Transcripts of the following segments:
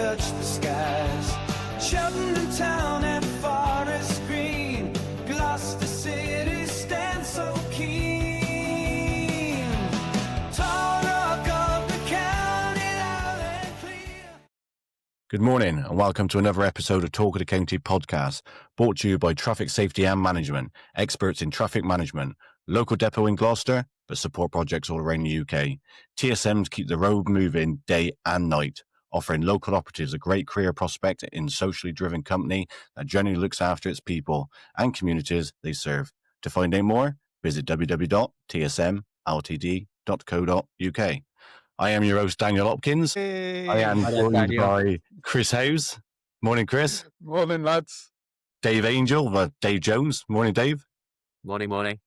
touch the skies. Cheltenham town and forest green, Gloucester City stands so keen. Talk of the county, loud and clear. Good morning and welcome to another episode of Talk of the County Podcast, brought to you by Traffic Safety and Management, experts in traffic management, local depot in Gloucester, but support projects all around the UK. TSMs keep the road moving day and night, offering local operatives a great career prospect in a socially driven company that generally looks after its people and communities they serve. To find out more, visit www.tsmltd.co.uk. I am your host, Daniel Hopkins. I am joined by Chris Howes. Morning, Chris. Morning, lads. Dave Angel, Dave Jones. Morning, Dave. Morning.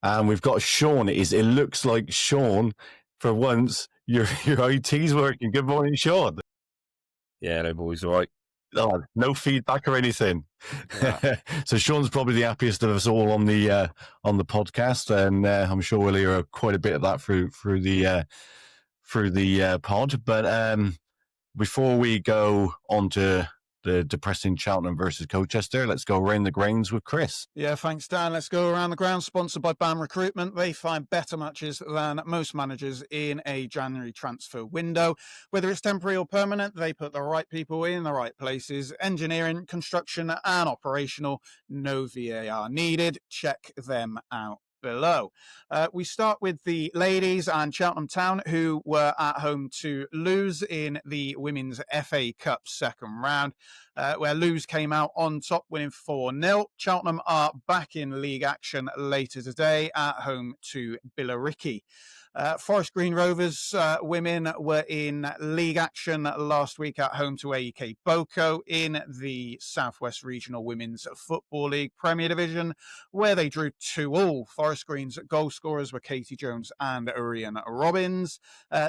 And we've got Sean. It looks like Sean, for once, your IT's working. Good morning, Sean. Yeah, no boys, all right. Oh, no feedback or anything. Yeah. So Sean's probably the happiest of us all on the podcast, and I'm sure we'll hear quite a bit of that through the pod. But before we go on to the depressing Cheltenham versus Colchester, let's go around the grounds with Chris. Yeah, thanks, Dan. Let's go around the grounds, sponsored by BAM Recruitment. They find better matches than most managers in a January transfer window. Whether it's temporary or permanent, they put the right people in the right places. Engineering, construction, and operational. No VAR needed. Check them out below. We start with the ladies and Cheltenham Town, who were at home to lose in the Women's FA Cup second round, where Lewes came out on top, winning 4-0. Cheltenham are back in league action later today at home to Billericay. Forest Green Rovers women were in league action last week at home to AEK Boko in the Southwest Regional Women's Football League Premier Division, where they drew 2-2. Forest Green's goal scorers were Katie Jones and Arian Robbins.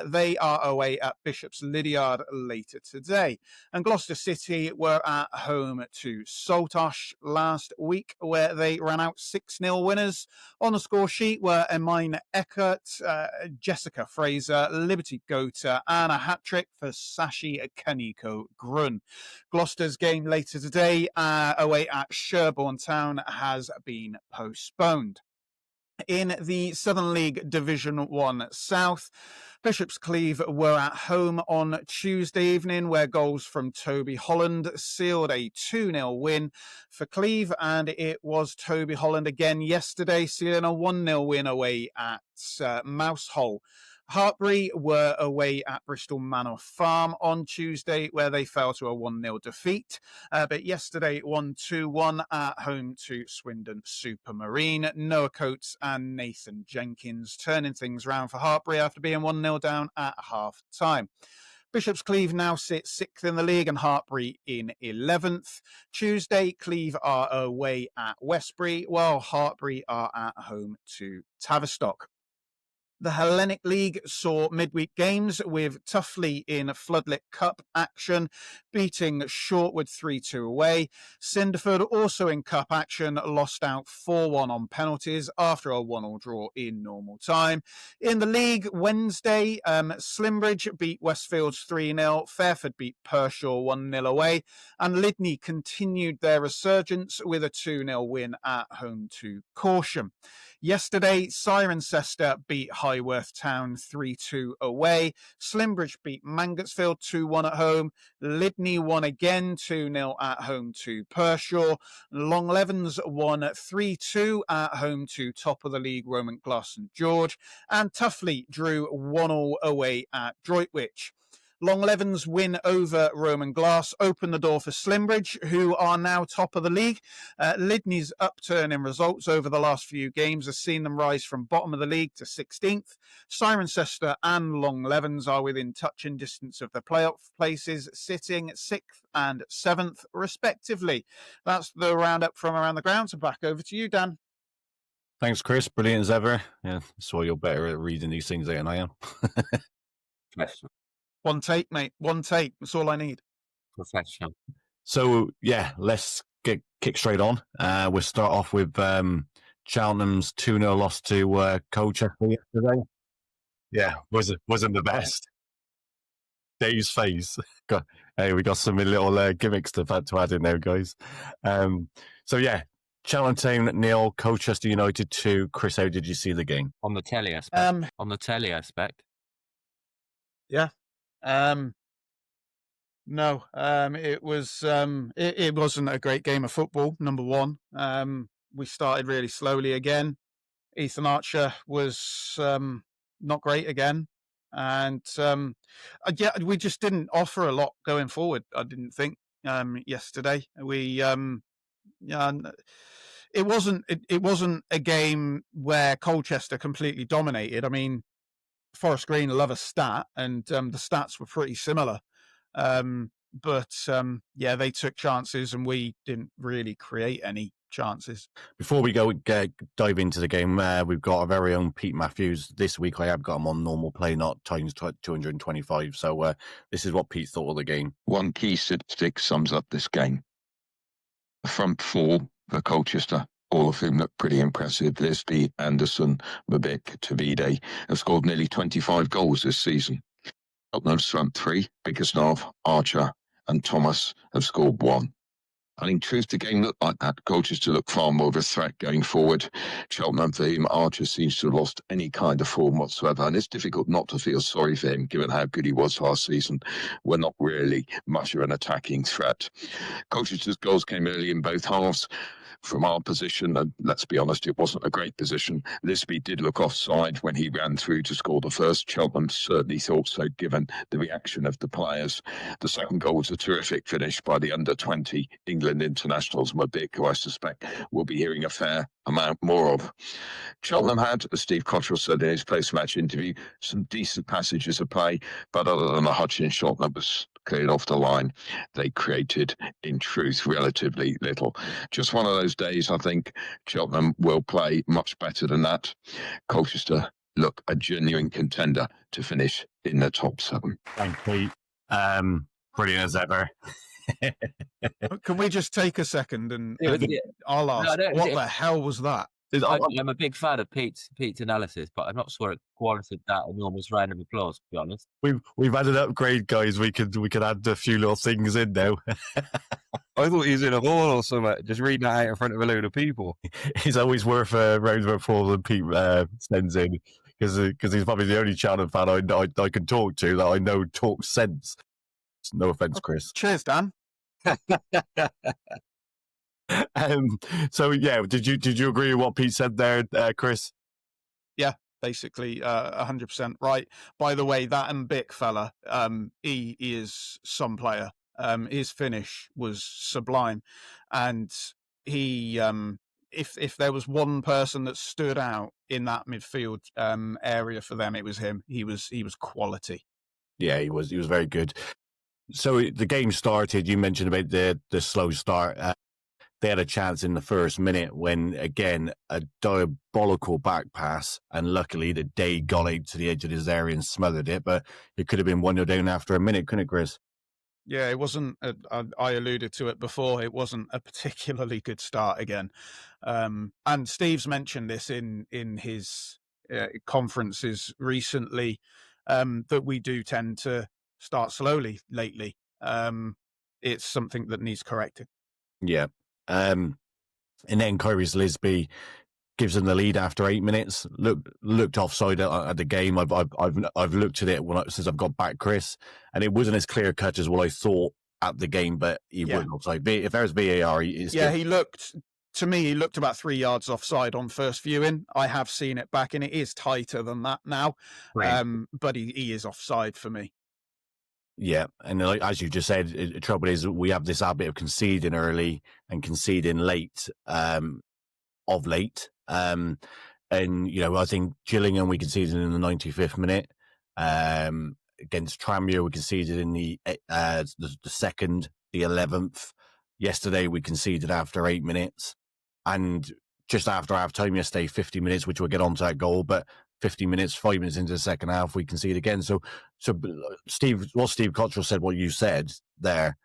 They are away at Bishop's Lydiard later today. And Gloucester City were at home to Saltosh last week, where they ran out 6-0 winners. On the score sheet were Emine Eckert, Jessica Fraser, Liberty Gota, and a hat-trick for Sashi Kaneko Grun. Gloucester's game later today, away at Sherborne Town, has been postponed. In the Southern League Division 1 South, Bishop's Cleeve were at home on Tuesday evening, where goals from Toby Holland sealed a 2-0 win for Cleeve, and it was Toby Holland again yesterday, sealing a 1-0 win away at Mousehole. Hartbury were away at Bristol Manor Farm on Tuesday, where they fell to a 1-0 defeat. But yesterday, 1-2-1 at home to Swindon Supermarine. Noah Coates and Nathan Jenkins turning things round for Hartbury after being 1-0 down at half-time. Bishop's Cleeve now sits 6th in the league and Hartbury in 11th. Tuesday, Cleeve are away at Westbury, while Hartbury are at home to Tavistock. The Hellenic League saw midweek games with Tuffley in Floodlit Cup action, beating Shortwood 3-2 away. Cinderford, also in Cup action, lost out 4-1 on penalties after a 1-1 draw in normal time. In the league, Wednesday, Slimbridge beat Westfields 3-0, Fairford beat Pershaw 1-0 away, and Lydney continued their resurgence with a 2-0 win at home to Corsham. Yesterday, Cirencester beat Highworth Town 3-2 away. Slimbridge beat Mangotsfield 2-1 at home. Lydney won again 2-0 at home to Pershaw. Longlevens won 3-2 at home to top of the league Roman Glass St George. And Tuffley drew 1-1 away at Droitwich. Longlevens win over Roman Glass opened the door for Slimbridge, who are now top of the league. Lydney's upturn in results over the last few games has seen them rise from bottom of the league to 16th. Cirencester and Longlevens are within touching distance of the playoff places, sitting 6th and 7th, respectively. That's the roundup from around the grounds. So back over to you, Dan. Thanks, Chris. Brilliant as ever. Yeah, so you're better at reading these things than I am. One take, mate. One take. That's all I need. Professional. So, yeah, let's kick straight on. We'll start off with Cheltenham's 2-0 loss to Colchester yesterday. Yeah, wasn't the best. Dave's face. Hey, we got some little gimmicks to add in there, guys. So yeah, Cheltenham 0, Colchester United 2. Chris, how did you see the game? On the telly aspect. On the telly aspect. Yeah. No, it was it wasn't a great game of football, number one. We started really slowly again. Ethan Archer was not great again. And yeah, we just didn't offer a lot going forward, I didn't think, yesterday. Yeah, it wasn't a game where Colchester completely dominated. I mean, Forest Green love a stat, and the stats were pretty similar. But yeah, they took chances and we didn't really create any chances. Before we go dive into the game, we've got our very own Pete Matthews. This week I have got him on normal play, not times 225. So this is what Pete thought of the game. One key statistic sums up this game. The front four for Colchester, all of whom look pretty impressive. Lisby, Anderson, Mabik, Tavide have scored nearly 25 goals this season. Cheltenham's front three, Bickerstaff, Archer and Thomas have scored 1. And in truth, the game looked like that. Colchester looked far more of a threat going forward. Cheltenham, for him, Archer seems to have lost any kind of form whatsoever. And it's difficult not to feel sorry for him, given how good he was last season. We're not really much of an attacking threat. Colchester's goals came early in both halves. From our position, and let's be honest, it wasn't a great position. Lisby did look offside when he ran through to score the first. Cheltenham certainly thought so, given the reaction of the players. The second goal was a terrific finish by the under-20 England internationals, Mabik, who I suspect we'll be hearing a fair amount more of. Cheltenham had, as Steve Cottrell said in his post-match interview, some decent passages of play, but other than a Hutchins shot that was cleared off the line, they created, in truth, relatively little. Just one of those days, I think Cheltenham will play much better than that. Colchester look a genuine contender to finish in the top 7. Thanks, Pete. Brilliant as ever. Can we just take a second and Yeah, I'll ask, what the hell was that? I'm a big fan of Pete's analysis, but I'm not sure it warranted that enormous round of applause, to be honest. We've had an upgrade, guys. We could add a few little things in now. I thought he was in a hall or something, just reading that out in front of a load of people. He's always worth a round of applause that Pete sends in, because he's probably the only Cheltenham fan I can talk to that I know talks sense. No offense, Chris. Cheers, Dan. So yeah, did you agree with what Pete said there, Chris? Yeah, basically 100% right. By the way, that Mabik fella, he is some player. His finish was sublime, and he if there was one person that stood out in that midfield area for them, it was him. He was quality. Yeah, he was very good. So the game started. You mentioned about the slow start. They had a chance in the first minute when, again, a diabolical back pass, and luckily the day got out to the edge of his area and smothered it, but it could have been 1-0 down after a minute, couldn't it, Chris? Yeah, it wasn't, I alluded to it before, it wasn't a particularly good start again. And Steve's mentioned this in his conferences recently, that we do tend to start slowly lately. It's something that needs correcting. Yeah. And then Kyrus Lisby gives them the lead after 8 minutes. Looked offside at the game. I've looked at it since I've got back, Chris, and it wasn't as clear cut as what I thought at the game. But he wasn't offside. If there's VAR, he looked. To me, he looked about 3 yards offside on first viewing. I have seen it back, and it is tighter than that now. Right. But he is offside for me. Yeah, and like, as you just said, the trouble is we have this habit of conceding early and conceding late, of late. And, you know, I think Gillingham, we conceded in the 95th minute. Against Tranmere, we conceded in the second, the 11th. Yesterday, we conceded after 8 minutes. And just after half-time yesterday, 50 minutes, which we'll get on to that goal, but 50 minutes, 5 minutes into the second half, we concede again. So Steve Cottrell said what you said there,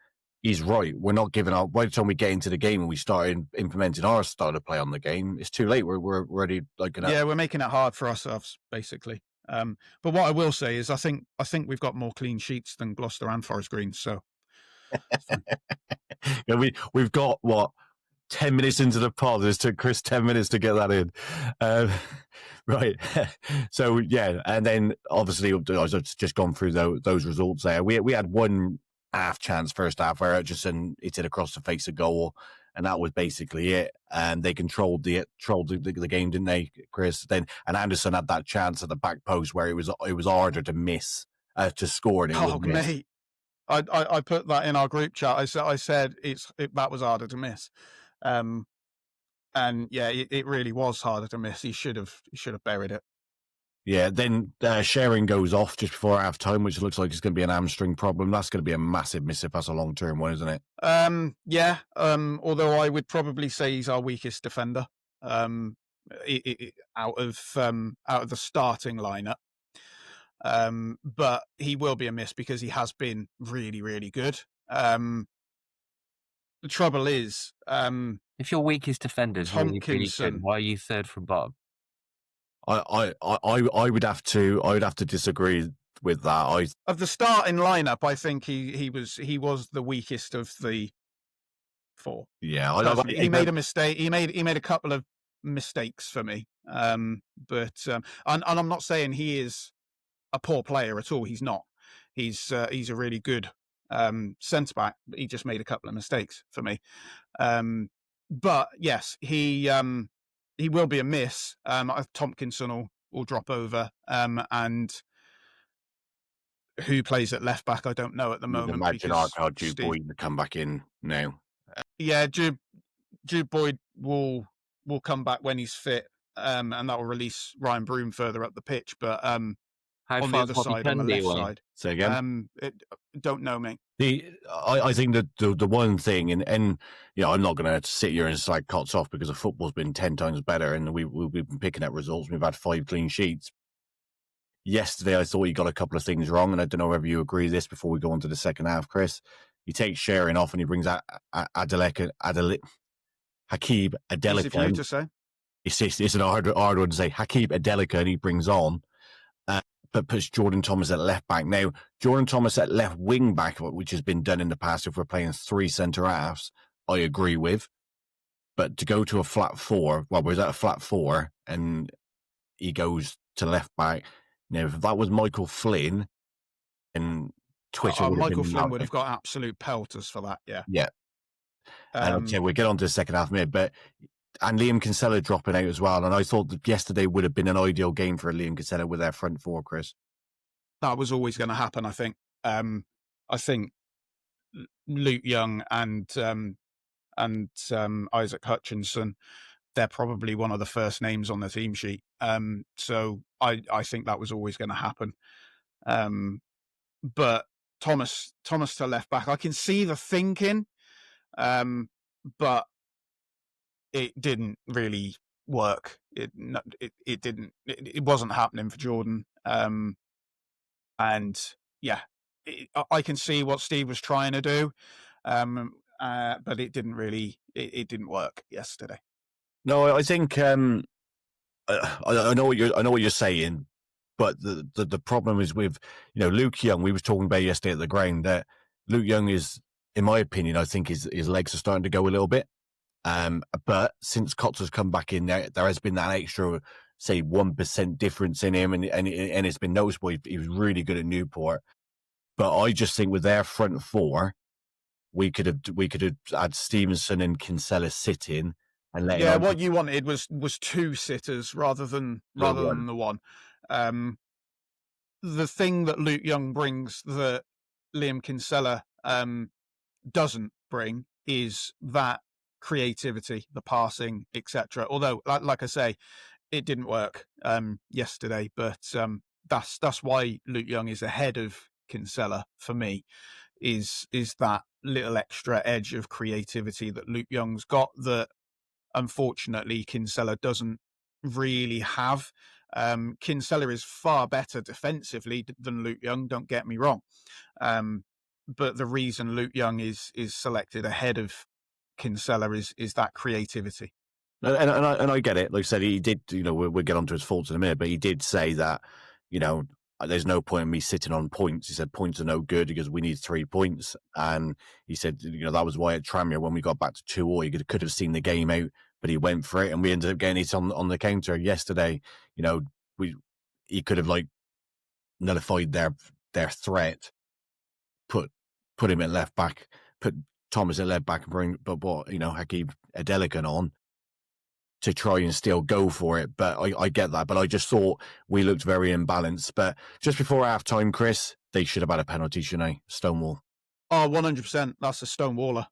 he's right. We're not giving up. By the time we get into the game and we start implementing our style of play on the game, it's too late. We're already we're making it hard for ourselves, basically. But what I will say is I think we've got more clean sheets than Gloucester and Forest Green. So Yeah, we've got what 10 minutes into the pod. It took Chris 10 minutes to get that in. Right. So, yeah. And then obviously, I've just gone through those results there. We had one half chance first half where Hutchinson hit it across the face of goal. And that was basically it. And they controlled the game, didn't they, Chris? And Anderson had that chance at the back post where it was harder to miss, to score. And it was missed. Mate, I put that in our group chat. I said that was harder to miss. And yeah, it really was harder to miss. He should have buried it. Yeah, then Sharing goes off just before half time, which looks like it's going to be an hamstring problem. That's going to be a massive miss if that's a long term one, isn't it? Yeah. Although I would probably say he's our weakest defender. Out of the starting lineup. But he will be a miss because he has been really, really good. The trouble is, if your weakest defender is really good, why are you third from bottom? I would have to disagree with that. Of the starting lineup, I think he was the weakest of the four. Yeah, he made a mistake. He made a couple of mistakes for me. But I'm not saying he is a poor player at all. He's not. He's a really good centre back. He just made a couple of mistakes for me. But yes, he will be a miss. Tompkinson will drop over. And who plays at left back, I don't know at the moment. Imagine Jude Boyd to come back in now. Yeah, Jude Boyd will come back when he's fit, and that will release Ryan Broom further up the pitch. But on the other side, on the left side, say again. Don't know, mate. I think that the one thing, and you know, I'm not going to sit here and slide Cots off because the football's been 10 times better, and we've been picking up results. We've had 5 clean sheets. Yesterday, I thought he got a couple of things wrong, and I don't know whether you agree with this before we go on to the second half, Chris. He takes Sharing off and he brings out Hakib Adelika. Easy for you to say. It's an hard one to say. Hakib Adelika, and he brings on, but puts Jordan Thomas at left back. Now, Jordan Thomas at left wing back, which has been done in the past if we're playing 3 centre halves, I agree with. But to go to a flat 4, well, we're at a flat 4, and he goes to left back. Now, if that was Michael Flynn, and Twitter would have Michael been Flynn would have got absolute pelters for that. Yeah. Yeah. And okay, we'll get on to the second half minute, and Liam Kinsella dropping out as well. And I thought that yesterday would have been an ideal game for Liam Kinsella with their front 4, Chris. That was always going to happen, I think. I think Luke Young and Isaac Hutchinson, they're probably one of the first names on the team sheet. So I think that was always going to happen. But Thomas to left back, I can see the thinking, but it didn't really work. It didn't. It wasn't happening for Jordan. And yeah, I can see what Steve was trying to do, but it didn't really. It didn't work yesterday. No, I think I know what you're saying, but the problem is with Luke Young. We was talking about yesterday at the ground that Luke Young is, in my opinion, I think his legs are starting to go a little bit. But since Cots has come back in, there has been that extra, say, 1% difference in him, and it's been noticeable. He was really good at Newport, but I just think with their front 4, we could have had Stevenson and Kinsella sitting and let. Yeah, what you wanted was 2 sitters rather than the one. The thing that Luke Young brings that Liam Kinsella doesn't bring is that creativity, the passing, etc. Although, like I say, it didn't work yesterday, but that's why Luke Young is ahead of Kinsella for me. Is that little extra edge of creativity that Luke Young's got that unfortunately Kinsella doesn't really have. Kinsella is far better defensively than Luke Young, don't get me wrong. But the reason Luke Young is selected ahead of Kinsella is that creativity. And I get it. Like I said, he did, we'll get onto his faults in a minute, but he did say that, there's no point in me sitting on points. He said points are no good because we need 3 points. And he said, that was why at Tranmere, when we got back to 2-2, he could have seen the game out, but he went for it. And we ended up getting it on the counter yesterday. He could have nullified their threat, put him at left back, put Thomas at left back and bring Hakeem Adelican on to try and still go for it. But I get that. But I just thought we looked very imbalanced. But just before half-time, Chris, they should have had a penalty, shouldn't they? Stonewall. Oh, 100%. That's a stonewaller.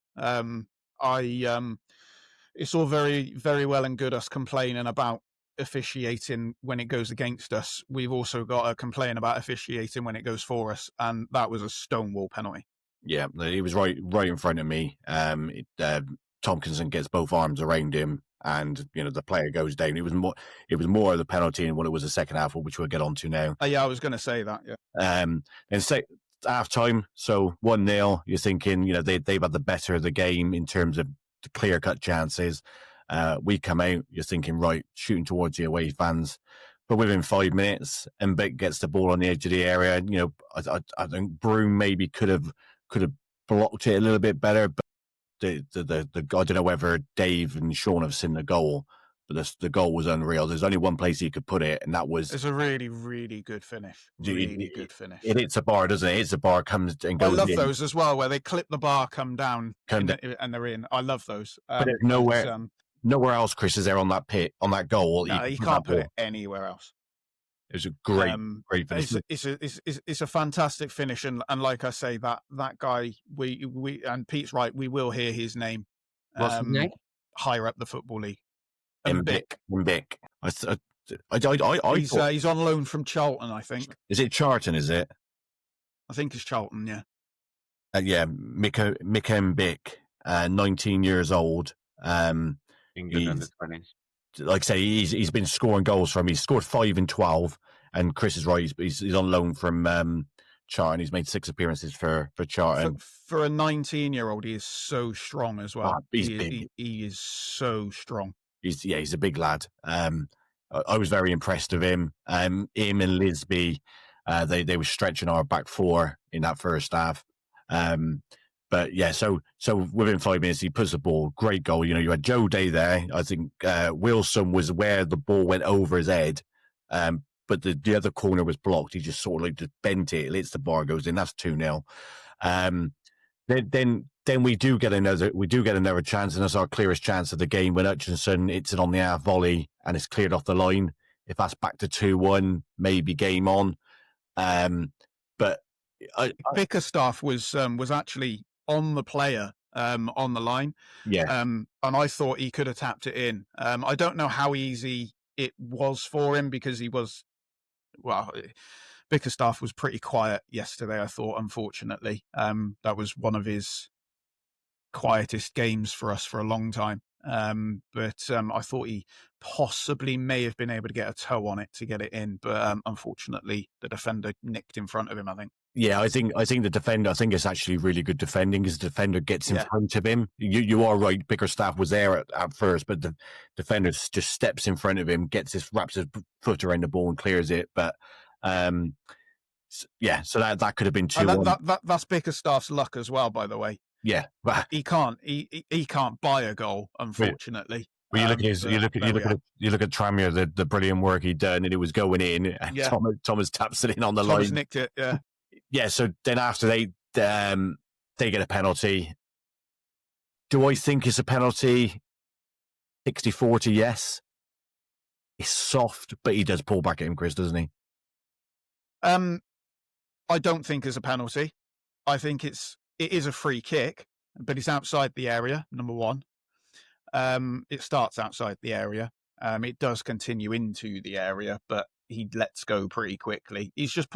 It's all very, very well and good us complaining about officiating when it goes against us. We've also got to complain about officiating when it goes for us. And that was a stonewall penalty. Yeah, he was right in front of me. Tompkinson gets both arms around him, and the player goes down. It was more of the penalty in what it was the second half, which we'll get on to now. Yeah, I was going to say that. Yeah. And half time, so 1-0. You're thinking, they've had the better of the game in terms of the clear cut chances. We come out, you're thinking, right, shooting towards the away fans. But within 5 minutes, Mbic gets the ball on the edge of the area. I think Broom maybe could have blocked it a little bit better, but the I don't know whether Dave and Sean have seen the goal, but the goal was unreal. There's only one place he could put it, and that was... It's a really, really good finish. Really good finish. It hits a bar, doesn't it? It hits a bar, comes and goes in. I love those as well, where they clip the bar, come down, and they're in. I love those. But there's nowhere else, Chris, is there on that goal. No, you can't put it anywhere else. It was a great finish. It's a fantastic finish, and like I say, that guy, we and Pete's right, we will hear his name. What's his name? Higher up the Football League. Mbic. He's on loan from Charlton, I think. Is it Charlton? Is it? I think it's Charlton. Yeah. Yeah, Mika Mbic, 19 years old. England under 20s. Like I say, he's been scoring goals for him. He's scored 5 in 12, and Chris is right. He's on loan from Charlton. He's made 6 appearances for Charlton. For a 19-year-old, he is so strong as well. He's big. He is so strong. He's a big lad. I was very impressed with him. Him and Lisby, they were stretching our back four in that first half. But yeah, so within 5 minutes, he puts the ball. Great goal. You had Joe Day there. I think Wilson was where the ball went over his head. But the other corner was blocked. He just sort of just bent it. It hits the bar, goes in. That's 2-0. Then we do get another chance, and that's our clearest chance of the game when Hutchinson hits it on the half volley and it's cleared off the line. If that's back to 2-1, maybe game on. But Bickerstaff was actually on the player on the line. Yeah. And I thought he could have tapped it in. I don't know how easy it was for him because Bickerstaff was pretty quiet yesterday, I thought, unfortunately. That was one of his quietest games for us for a long time. But I thought he possibly may have been able to get a toe on it to get it in. But unfortunately, the defender nicked in front of him, I think. Yeah, I think the defender, I think it's actually really good defending because the defender gets in front of him. You are right, Bickerstaff was there at first, but the defender just steps in front of him, wraps his foot around the ball and clears it. But yeah, so that could have been 2-1. That's Bickerstaff's luck as well, by the way. Yeah, he can't buy a goal, unfortunately. Well, you look at Tranmere, the brilliant work he'd done, and it was going in. And Thomas taps it in on the line. Thomas nicked it. Yeah. Yeah. So then after they get a penalty. Do I think it's a penalty? 60-40, yes. It's soft, but he does pull back at him, Chris, doesn't he? I don't think it's a penalty. I think it is a free kick, but it's outside the area, number one. It starts outside the area. It does continue into the area, but he lets go pretty quickly. He's just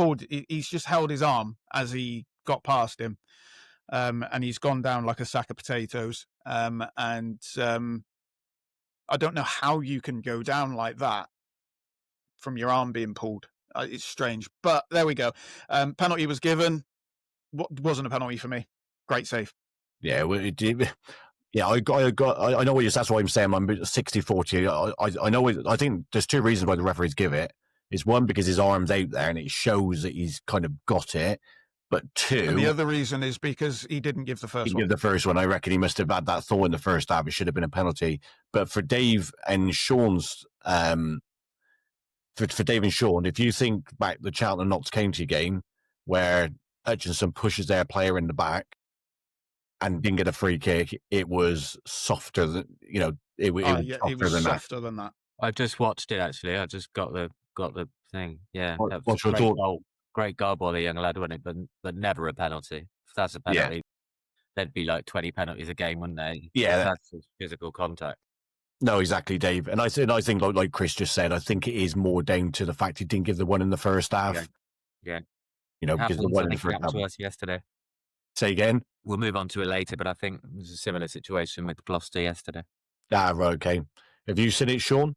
held his arm as he got past him. And he's gone down like a sack of potatoes. And I don't know how you can go down like that from your arm being pulled. It's strange, but there we go. Penalty was given. Wasn't a penalty for me. Great save. Yeah, yeah. I know what you're. That's why I'm saying I'm 60-40. I know. I think there's two reasons why the referees give it. It's one, because his arm's out there and it shows that he's kind of got it. But two, And the other reason is because he didn't give the first he one. gave the first one. I reckon he must have had that thought in the first half. It should have been a penalty. But for Dave and Sean's, for Dave and Sean, if you think back the Cheltenham Notts County game where Hutchinson pushes their player in the back and didn't get a free kick, it was softer than, it was softer than that. I've just watched it actually. I just got the thing. Yeah, that was What's a your thought? great goal by the young lad, wasn't it? But never a penalty. If that's a penalty, there'd be like 20 penalties a game, wouldn't there? Yeah, that's physical contact. No, exactly, Dave. And I think like Chris just said, I think it is more down to the fact he didn't give the one in the first half. Yeah. Because the one in the first half. To us yesterday. Say again. We'll move on to it later, but I think it was a similar situation with Gloucester yesterday. Ah, right, okay. Have you seen it, Sean?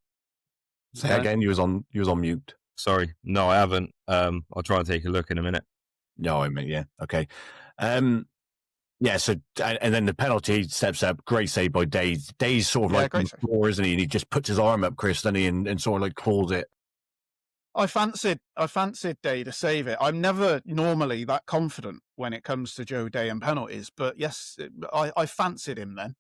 Say again. You was on mute. Sorry, no, I haven't. I'll try and take a look in a minute. No, I mean, yeah, okay. Yeah, so and then the penalty steps up. Great save by Days. Days sort of like on the floor, isn't he? And he just puts his arm up, Chris, doesn't he, and sort of like claws it. I fancied Day to save it. I'm never normally that confident when it comes to Joe Day and penalties, but yes, I fancied him then.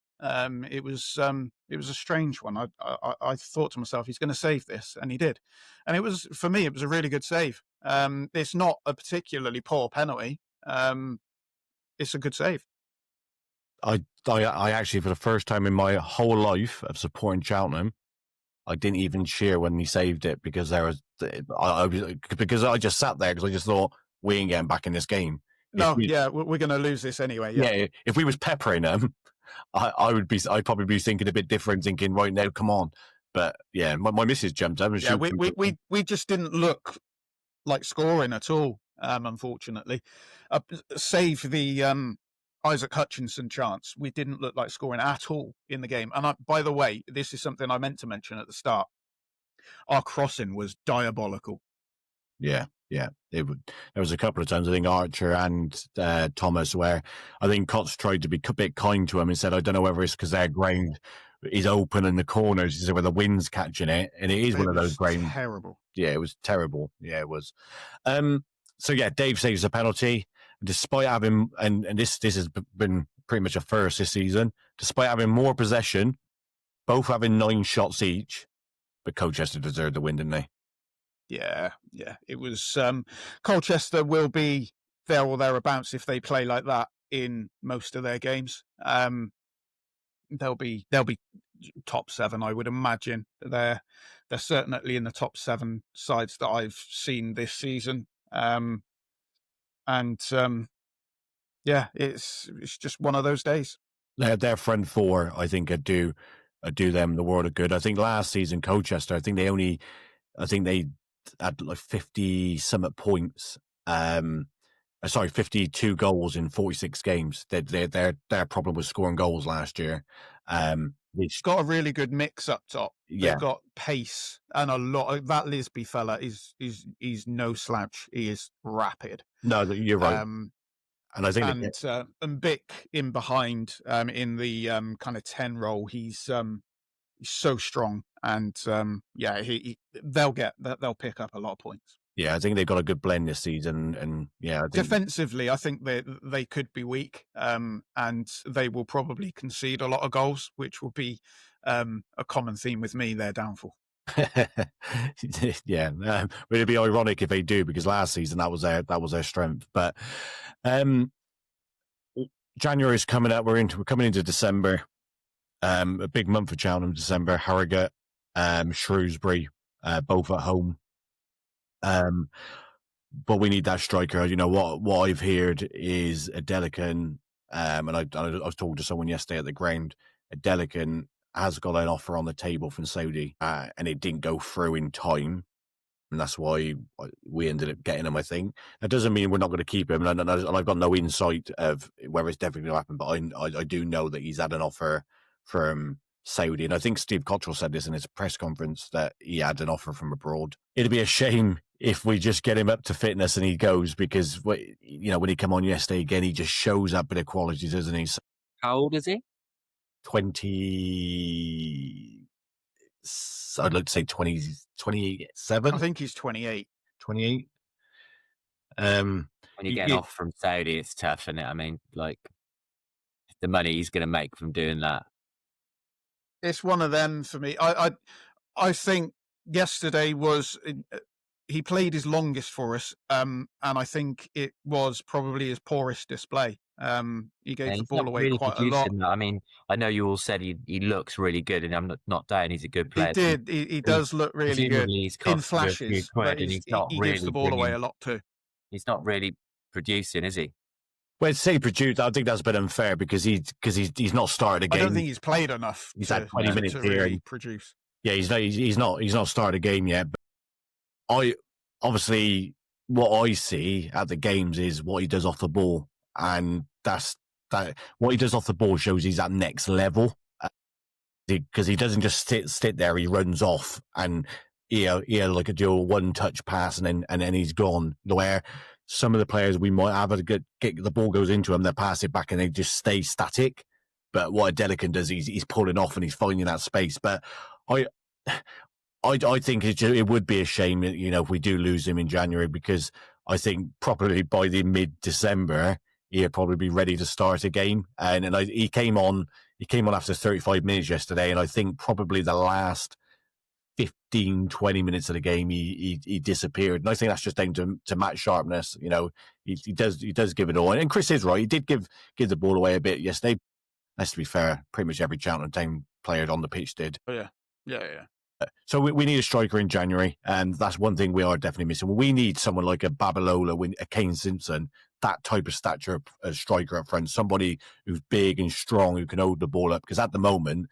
It was a strange one. I thought to myself, he's going to save this, and he did. And it was, for me, it was a really good save. It's not a particularly poor penalty. It's a good save. I actually, for the first time in my whole life of supporting Cheltenham, I didn't even cheer when he saved it, because because I just sat there because I just thought, we ain't getting back in this game. We're going to lose this anyway. Yeah, if we was peppering them, I'd probably be thinking a bit different, thinking right now, come on. But yeah, my missus jumped up. Yeah, we just didn't look like scoring at all. Unfortunately, save the Isaac Hutchinson chance, we didn't look like scoring at all in the game. And by the way, this is something I meant to mention at the start. Our crossing was diabolical. Yeah. There was a couple of times, I think Archer and Thomas, where I think Cots tried to be a bit kind to him and said, I don't know whether it's because their ground is open in the corners, he said, where the wind's catching it. And it is one of those grounds. Terrible. Yeah, it was terrible. Yeah, it was. So yeah, Dave saves a penalty. Despite having, and this has been pretty much a first this season, despite having more possession, both having 9 shots each, but Colchester deserved the win, didn't they? Yeah. It was, Colchester will be there or thereabouts if they play like that in most of their games. They'll be top 7, I would imagine. They're certainly in the top 7 sides that I've seen this season. It's just one of those days. Their front four, I think, would do them the world of good. I think last season, Colchester, I think they had like 50 summit points. 52 goals in 46 games. Their problem was scoring goals last year. It's got a really good mix up top. Yeah. They've got pace and a lot of that Lisby fella he's no slouch. He is rapid. No, you're right. And I think and Bick in behind in the kind of 10 role, he's so strong, and they'll pick up a lot of points. Yeah, I think they've got a good blend this season, and defensively, I think they could be weak, and they will probably concede a lot of goals, which will be a common theme with me. Their downfall. Yeah, but it'd be ironic if they do, because last season that was their strength. But January is coming up. We're coming into December. A big month for Cheltenham. December, Harrogate, Shrewsbury, both at home. But we need that striker. You know what I've heard is Adelican, and I was talking to someone yesterday at the ground. Adelican has got an offer on the table from Saudi, and it didn't go through in time, and that's why we ended up getting him. I think that doesn't mean we're not going to keep him, and I've got no insight of whether it's definitely going to happen. But I do know that he's had an offer from Saudi, and I think Steve Cottrell said this in his press conference that he had an offer from abroad. It'd be a shame if we just get him up to fitness and he goes, because when he came on yesterday again, he just shows up with the qualities, doesn't he? How old is he? 27, I'd like to say 27. I think he's 28. 28. When you're getting off from Saudi, it's tough, isn't it? I mean, like, the money he's going to make from doing that. It's one of them for me. I think yesterday was he played his longest for us, and I think it was probably his poorest display. He gave the ball away really quite a lot. That. I mean, I know you all said he looks really good, and I'm not doubting he's a good player. He did. He does look really good in flashes, but he gives the ball away a lot too. He's not really producing, is he? Well, say produced, I think that's a bit unfair because he's not started a game. I don't think he's played enough. He's had 20 minutes to here. Really produce. Yeah, he's not started a game yet. But obviously what I see at the games is what he does off the ball, and that what he does off the ball shows he's at next level because he doesn't just sit there. He runs off and like a dual one touch pass and then he's gone. Where some of the players we might have get the ball goes into them, they pass it back and they just stay static. But what Delican does, he's pulling off and he's finding that space. But I think it would be a shame, if we do lose him in January, because I think probably by the mid-December he'll probably be ready to start a game. And he came on after 35 minutes yesterday, and I think probably the last 15, 20 minutes of the game he disappeared. And I think that's just down to match sharpness. He does give it all. And Chris is right. He did give the ball away a bit yesterday. Let's be fair, pretty much every Cheltenham Town player on the pitch did. Oh, yeah. Yeah. So we need a striker in January, and that's one thing we are definitely missing. We need someone like a Babalola, a Kane Simpson, that type of stature striker up front, somebody who's big and strong, who can hold the ball up. Because at the moment,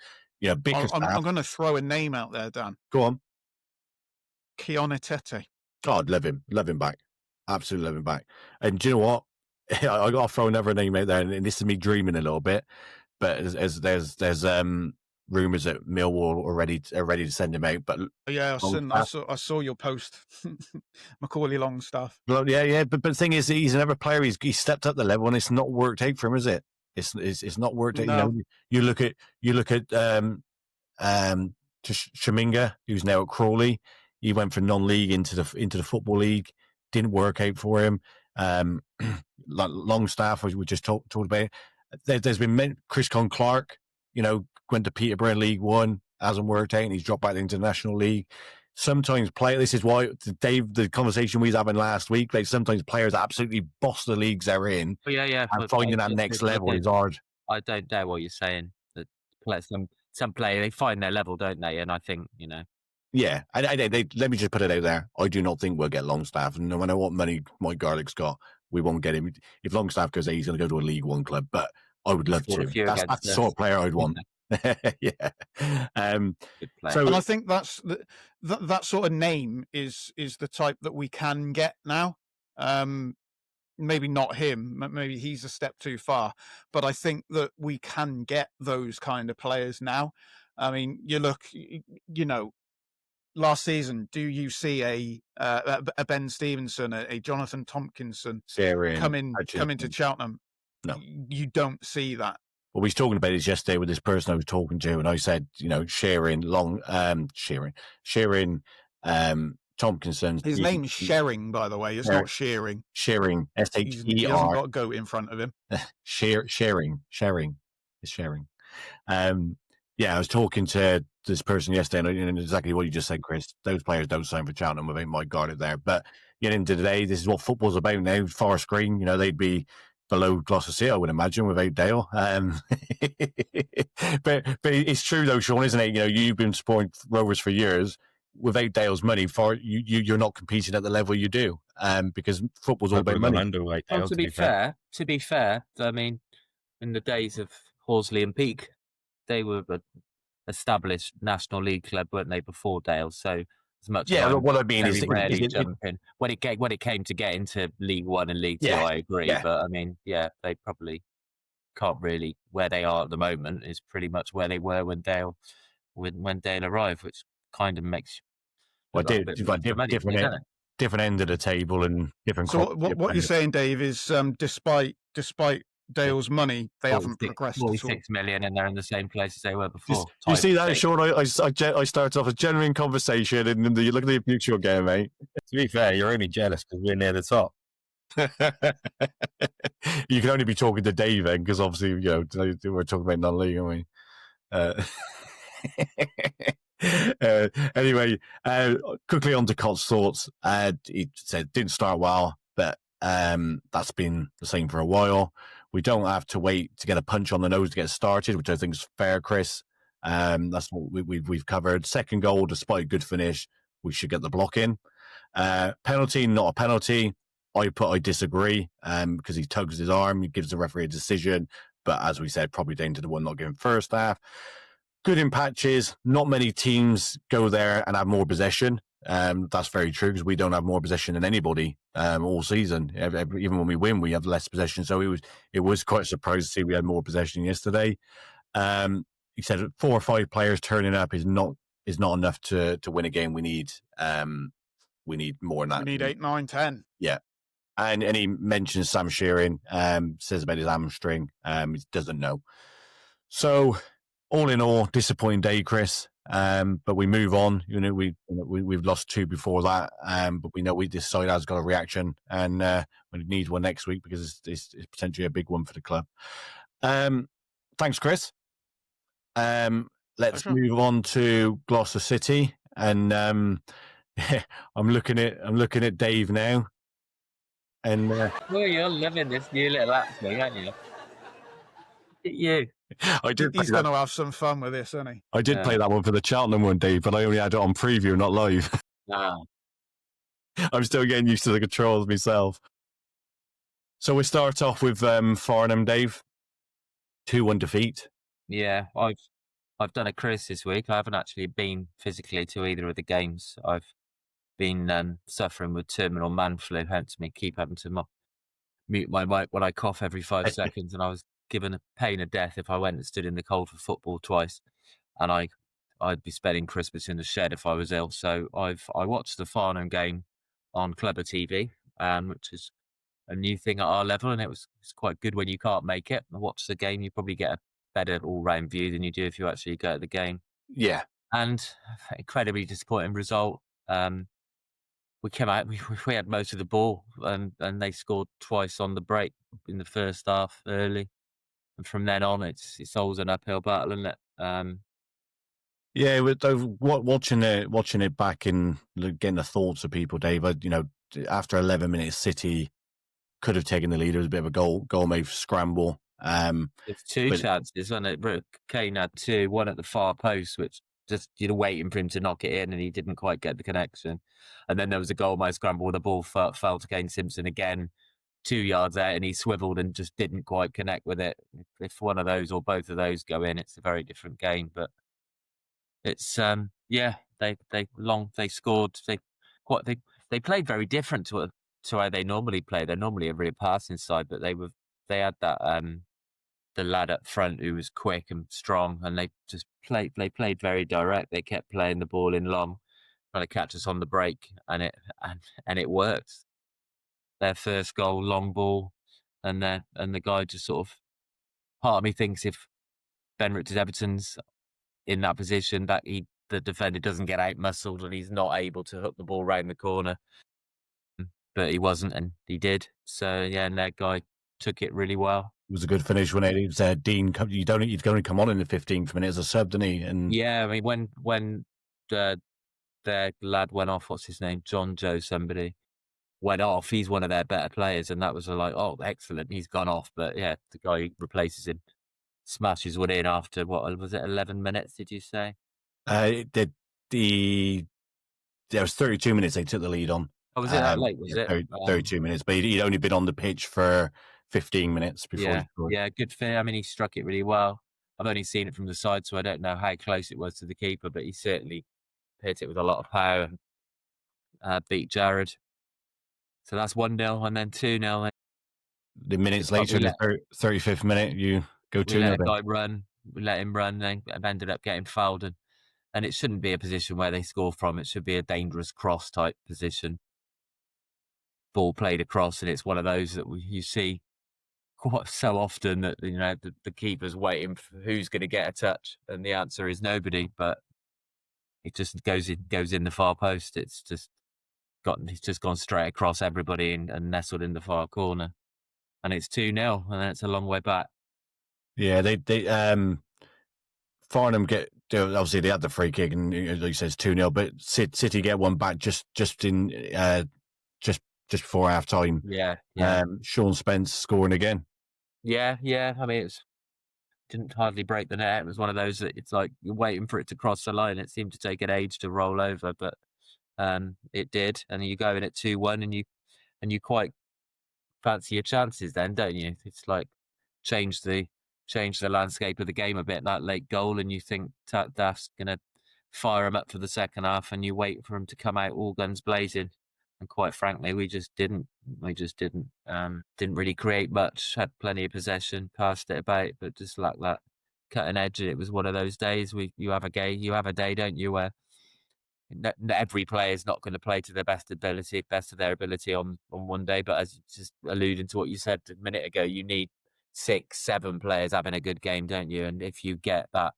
I'm going to throw a name out there, Dan. Go on. Keone Tete. Oh, I'd love him back. Absolutely love him back. And do you know what? I got to throw another name out there, and this is me dreaming a little bit. But as there's rumours that Millwall are ready to send him out. But yeah, I saw your post, Macaulay Longstaff. Well, yeah. But the thing is, he's another player. He's stepped up the level, and it's not worked out for him, is it? It's not worked out. No. You look at Shaminga, who's now at Crawley. He went from non-league into the football league. Didn't work out for him. Longstaff, we just talked about. There's been Chris Clark, went to Peterborough League One, hasn't worked out, and he's dropped back into the National League. Sometimes this is why, Dave, the conversation we was having last week, like sometimes players absolutely boss the leagues they're in. Oh, yeah. And finding that next level is hard. I don't doubt what you're saying. That some player, they find their level, don't they? And I think, Yeah, let me just put it out there. I do not think we'll get Longstaff, and no matter what money Mike Garlick's got, we won't get him. If Longstaff goes there, he's going to go to a League One club, but I would love to. That's the sort of player I'd want. Yeah. And I think that's that sort of name is the type that we can get now. Maybe not him. Maybe he's a step too far. But I think that we can get those kind of players now. I mean, you look, last season, do you see a Ben Stevenson, a Jonathan Tompkinson come into Cheltenham? No, you don't see that. Well, we was talking about this yesterday with this person I was talking to, and I said, Shearing, Tompkinson. His name's Shering, by the way. It's not Shearing. Shearing, S-H-E-R. He hasn't got a goat in front of him. Sharing. It's sharing. Yeah, I was talking to this person yesterday, and exactly what you just said, Chris. Those players don't sign for Cheltenham without Mike Garlick there. But at the end of the day, this is what football's about now. Forest Green, they'd be below Gloucester City, I would imagine, without Dale. But it's true though, Sean, isn't it? You've been supporting Rovers for years. Without Dale's money, you're not competing at the level you do, because football's all about money. Well, to be fair, I mean, in the days of Horsley and Peake, they were an established National League club, weren't they, before Dale? So as much what I mean is when it came to get into League One and League Two, I agree. Yeah. But I mean, they probably can't really. Where they are at the moment is pretty much where they were when Dale arrived, which kind of makes different end of the table and different. So what you're saying, Dave, is despite Dale's money, they haven't 46, progressed at all. 46 million, and they're in the same place as they were You, before. you see that, Type Sean? I started off a genuine conversation, and then you look at the future game, mate. To be fair, you're only jealous because we're near the top. You can only be talking to Dave then, because obviously, we're talking about non-league, aren't we? Anyway, quickly on to Cott's thoughts. He said didn't start well, but that's been the same for a while. We don't have to wait to get a punch on the nose to get started, which I think is fair, Chris. That's what we've covered. Second goal, despite a good finish, we should get the block in. Penalty, not a penalty. I disagree because he tugs his arm, he gives the referee a decision, but as we said, probably down to the one not given first half. Good in patches. Not many teams go there and have more possession. That's very true because we don't have more possession than anybody all season. Even when we win, we have less possession. So it was quite surprised to see we had more possession yesterday. He said 4 or 5 players turning up is not enough to win a game. We need more than that. We need 8, 9, 10. Yeah. And he mentions Sam Shearing, says about his hamstring. He doesn't know. So all in all, disappointing day, Chris. But we move on. We've lost 2 before that. But we know this side has got a reaction, and we need one next week because it's potentially a big one for the club. Thanks, Chris. Let's move on to Gloucester City, and I'm looking at Dave now. And well, you're living this new little app thing, aren't you? You. He's going to have some fun with this, isn't he? I did play that one for the Cheltenham one, Dave, but I only had it on preview, not live. Wow. I'm still getting used to the controls myself. So we start off with Farnham, Dave. 2-1 defeat. Yeah, I've done a Chris this week. I haven't actually been physically to either of the games. I've been suffering with terminal man flu, hence me keep having to mute my mic when I cough every 5 seconds, and I was given a pain of death if I went and stood in the cold for football twice, and I'd be spending Christmas in the shed if I was ill. So I watched the Farnham game on Clubber TV, which is a new thing at our level, and it's quite good when you can't make it. I watched the game, you probably get a better all-round view than you do if you actually go to the game. Yeah. And incredibly disappointing result. We came out, we had most of the ball, and they scored twice on the break in the first half early. And from then on, it's always an uphill battle, isn't it? Yeah, watching it back and getting the thoughts of people, Dave. After 11 minutes, City could have taken the lead. It was a bit of a goal-made scramble. There's 2 chances, wasn't it? Kane had 2, one at the far post, which just you're waiting for him to knock it in, and he didn't quite get the connection. And then there was a goal-made scramble. The ball fell to Kane Simpson again, 2 yards out, and he swiveled and just didn't quite connect with it. If one of those or both of those go in, it's a very different game. But it's they scored. They played very different to how they normally play. They're normally a really passing side, but they had that the lad up front who was quick and strong, and they played very direct. They kept playing the ball in long, trying to catch us on the break, and it worked. Their first goal, long ball, and the guy just sort of, part of me thinks if Ben Richards Everton's in that position, that the defender doesn't get out muscled and he's not able to hook the ball round the corner. But he wasn't, and he did. So yeah, and that guy took it really well. It was a good finish when it was Dean. You'd only come on in the 15th minute as a sub, didn't he? And yeah, I mean when their lad went off, what's his name, John Joe somebody went off. He's one of their better players, and that was oh, excellent, he's gone off. But yeah, the guy who replaces him smashes one in after what was it, 11 minutes? Did you say? There was 32 minutes they took the lead on. Oh, was it that late? Was it 32 minutes? But he'd only been on the pitch for 15 minutes before. Yeah, he scored. Yeah, good for. I mean, he struck it really well. I've only seen it from the side, so I don't know how close it was to the keeper, but he certainly hit it with a lot of power and beat Jared. So that's 1-0, and then 2-0. The minutes later, in the 35th minute, you go 2-0. We let a guy run. We let him run, and ended up getting fouled. And it shouldn't be a position where they score from. It should be a dangerous cross type position. Ball played across, and it's one of those that you see quite so often that the keeper's waiting for who's going to get a touch, and the answer is nobody. But it just goes in the far post. It's just gone straight across everybody and nestled in the far corner, and it's 2-0, and it's a long way back. Yeah, they Farnham obviously they had the free kick, and like you said, it's 2-0, but City get one back just before half time. Yeah. Sean Spence scoring again. Yeah. I mean, it didn't hardly break the net. It was one of those that it's like you're waiting for it to cross the line. It seemed to take an age to roll over, but it did. And you go in at 2-1, and you quite fancy your chances then, don't you? It's like change the landscape of the game a bit, that late goal, and you think Daft's going to fire him up for the second half, and you wait for him to come out all guns blazing. And quite frankly, we just didn't. Didn't really create much. Had plenty of possession, passed it about, but just like that cutting edge. It was one of those days. You have a day, don't you, where every player is not going to play to their best of their ability on one day. But as just alluding to what you said a minute ago, you need 6, 7 players having a good game, don't you? And if you get that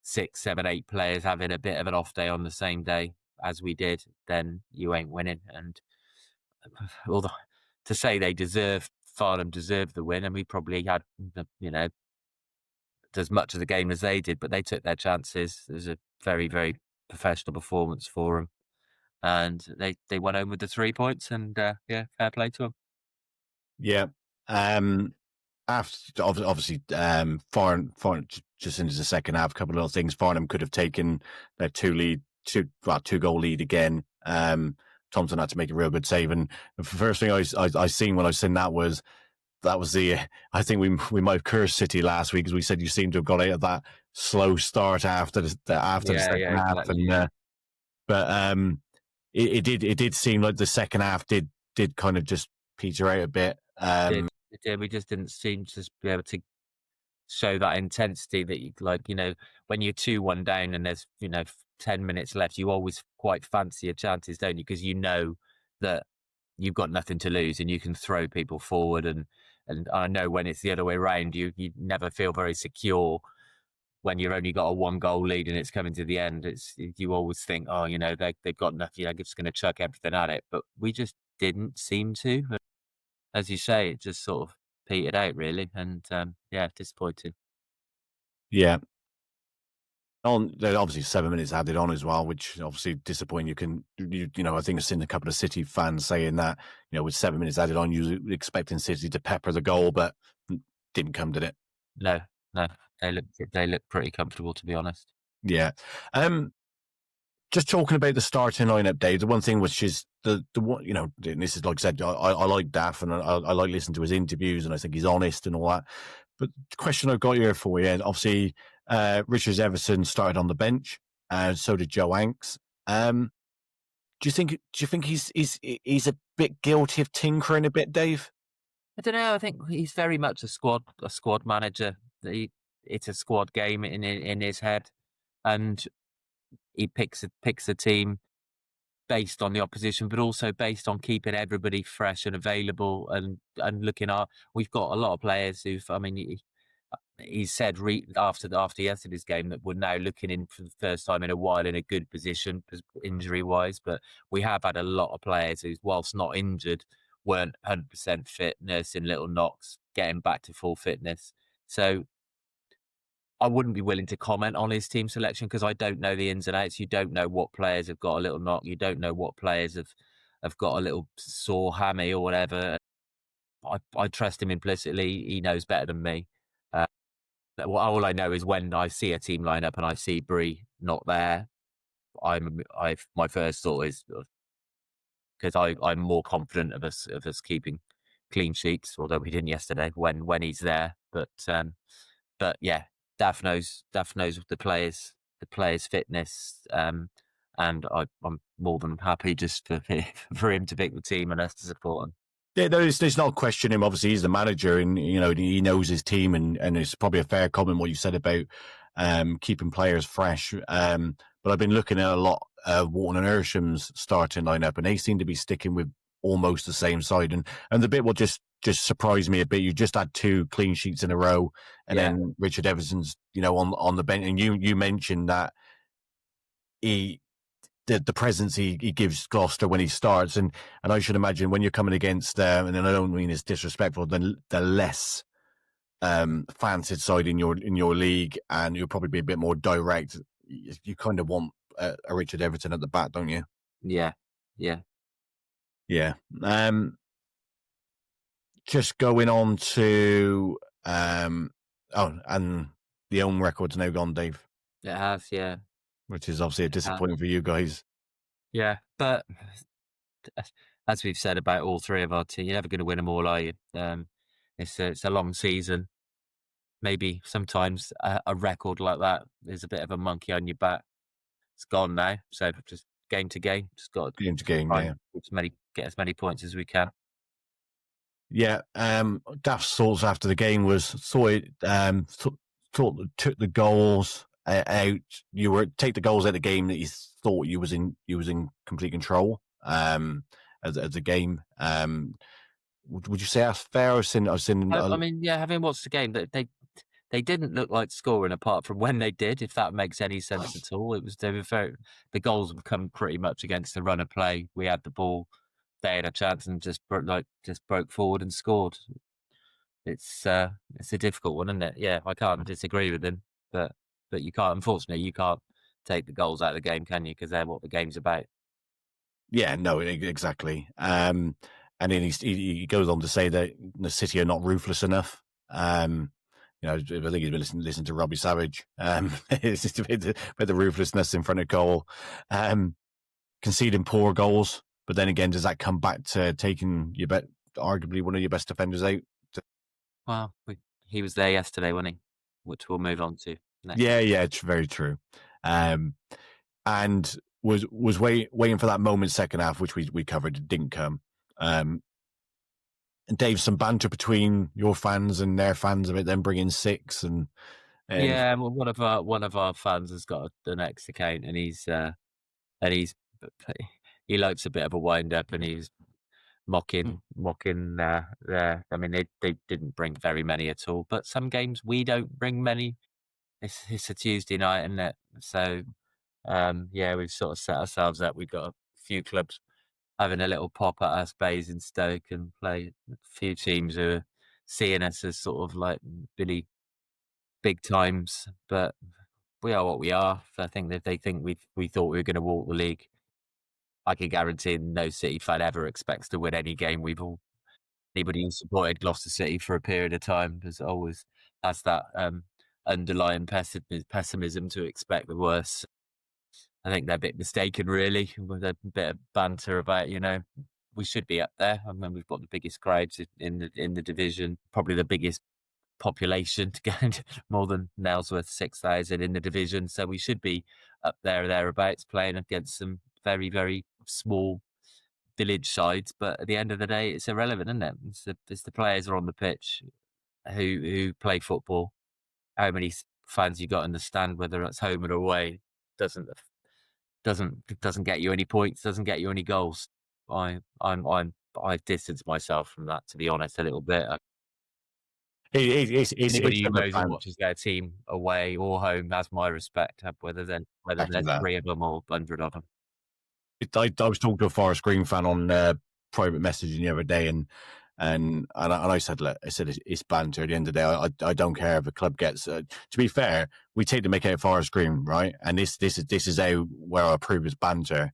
6, 7, 8 players having a bit of an off day on the same day as we did, then you ain't winning. And although to say Farnham deserved the win, and we probably had as much of the game as they did, but they took their chances. It was a very, very professional performance for them, and they went home with the 3 points, and fair play to them. Yeah. After obviously Farnham just into the second half, a couple of little things. Farnham could have taken their 2-goal lead again. Thompson had to make a real good save, and the first thing I seen when I seen that was the I think we might have cursed City last week, because we said you seem to have got out of that slow start after the second half, exactly, and but it did seem like the second half did kind of just peter out a bit. It did. We just didn't seem to be able to show that intensity that you when you're 2-1 down and there's 10 minutes left, you always quite fancy your chances, don't you? Because you know that you've got nothing to lose and you can throw people forward. And I know when it's the other way around, you never feel very secure when you've only got a 1-goal lead and it's coming to the end. You always think, they've got nothing. They're just going to chuck everything at it. But we just didn't seem to. As you say, it just sort of petered out really, and disappointing. Yeah. Obviously 7 minutes added on as well, which obviously disappointing. I think I've seen a couple of City fans saying that, with 7 minutes added on, you were expecting City to pepper the goal, but didn't come, did it? No, they look pretty comfortable, to be honest. Yeah. Just talking about the starting lineup, Dave, the one thing which is the one, this is, like I said, I like Daff, and I like listening to his interviews, and I think he's honest and all that. But the question I've got here for you, obviously, Richard Everson started on the bench, and so did Joe Hanks. Do you think he's a bit guilty of tinkering a bit, Dave? I don't know. I think he's very much a squad manager. It's a squad game in his head, and he picks a team based on the opposition, but also based on keeping everybody fresh and available, and looking at. We've got a lot of players he said after yesterday's game that we're now looking in for the first time in a while in a good position injury wise, but we have had a lot of players who, whilst not injured, weren't 100% fit, nursing little knocks, getting back to full fitness. So I wouldn't be willing to comment on his team selection because I don't know the ins and outs. You don't know what players have got a little knock. You don't know what players have got a little sore hammy or whatever. I trust him implicitly. He knows better than me. All I know is when I see a team lineup and I see Bree not there, my first thought is, because I'm more confident of us keeping clean sheets, although we didn't yesterday when he's there. But yeah, Daff knows the players' fitness, and I'm more than happy just for him to pick the team and us to support him. Yeah, there's no question him. Obviously, he's the manager, and he knows his team, and it's probably a fair comment what you said about keeping players fresh. But I've been looking at a lot of Wharton and Ersham's starting lineup, and they seem to be sticking with almost the same side. And the bit what just just surprised me a bit. You just had 2 clean sheets in a row, and Yeah. then Richard Everton's, on the bench. And you mentioned that the presence he gives Gloucester when he starts, and I should imagine when you're coming against, and I don't mean it's disrespectful, the less fancied side in your league, and you'll probably be a bit more direct. You kind of want a Richard Everton at the back, don't you? Yeah. Yeah. Just going on to and the home record's now gone, Dave, It has, yeah. which is obviously a disappointment for you guys. Yeah, but as we've said about all 3 of our teams, you're never going to win them all, are you? It's a long season. Maybe sometimes a record like that is a bit of a monkey on your back. It's gone now, so just game to game, just got Game to game, try yeah. and get as many points as we can. Yeah, Daft's thoughts after the game was thought took the goals out. You were take the goals out of the game that you thought you was in complete control as a game. Would you say that's fair? I've seen. I mean, yeah, having watched the game, they didn't look like scoring apart from when they did, if that makes any sense at all. The goals would come pretty much against the run of play. We had the ball, they had a chance and just broke forward and scored. It's a difficult one, isn't it? Yeah, I can't disagree with him, but you can't. Unfortunately, you can't take the goals out of the game, can you? Because they're what the game's about. Yeah, no, exactly. And then he goes on to say that the City are not ruthless enough. I think he's been listening to Robbie Savage. It's just a bit the ruthlessness in front of goal, conceding poor goals. But then again, does that come back to taking arguably one of your best defenders out? Well, he was there yesterday, wasn't he? Which we'll move on to next. Yeah, it's very true. And was waiting for that moment second half, which we covered. It didn't come. And Dave, some banter between your fans and their fans about them bringing 6 and yeah. Well, one of our fans has got an X account, and he likes a bit of a wind up, and he's mocking. I mean, they didn't bring very many at all, but some games we don't bring many. It's a Tuesday night, isn't it? So, yeah, we've sort of set ourselves up. We've got a few clubs having a little pop at us, Basingstoke, and play a few teams who are seeing us as sort of like really big times. But we are what we are. I think if they think we thought we were going to walk the league, I can guarantee no City fan ever expects to win any game. Anybody who supported Gloucester City for a period of time has that underlying pessimism to expect the worst. I think they're a bit mistaken, really, with a bit of banter about, we should be up there. I mean, we've got the biggest crowds in the division, probably the biggest population to get more than Nailsworth, 6,000 in the division. So we should be up there or thereabouts, playing against some very, very small village sides. But at the end of the day, it's irrelevant, isn't it? It's the players are on the pitch who play football. How many fans you got in the stand, whether it's home or away, doesn't get you any points, doesn't get you any goals. I've distanced myself from that, to be honest, a little bit. Anybody who knows and watches their team away or home has my respect, whether there's 3 of them or 100 of them. I was talking to a Forest Green fan on private messaging the other day, and I said, look, it's banter. At the end of the day, I don't care if a club gets. To be fair, we take the mick out of Forest Green, right? And this is where I prove it's banter.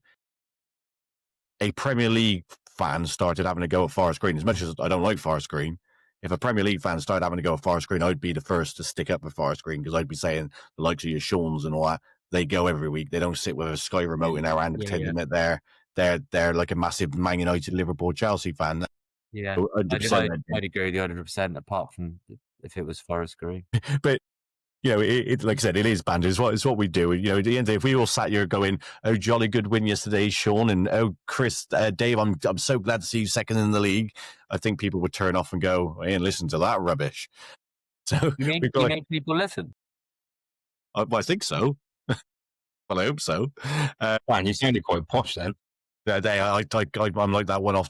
A Premier League fan started having a go at Forest Green. As much as I don't like Forest Green, if a Premier League fan started having a go at Forest Green, I'd be the first to stick up for Forest Green, because I'd be saying the likes of your Shawns and all that. They go every week. They don't sit with a Sky remote in their hand pretending that they're like a massive Man United, Liverpool, Chelsea fan. Yeah, I'd agree with you 100%. Apart from if it was Forest Green, but it like I said, it is banter. It's what we do. At the end of the day, if we all sat here going, "Oh, jolly good win yesterday, Sean," and "Oh, Chris, Dave, I'm so glad to see you second in the league," I think people would turn off and go, "Hey, and listen to that rubbish." So you make people listen. I think so. Well, I hope so. Man, you sounded quite posh then. I'm like that one off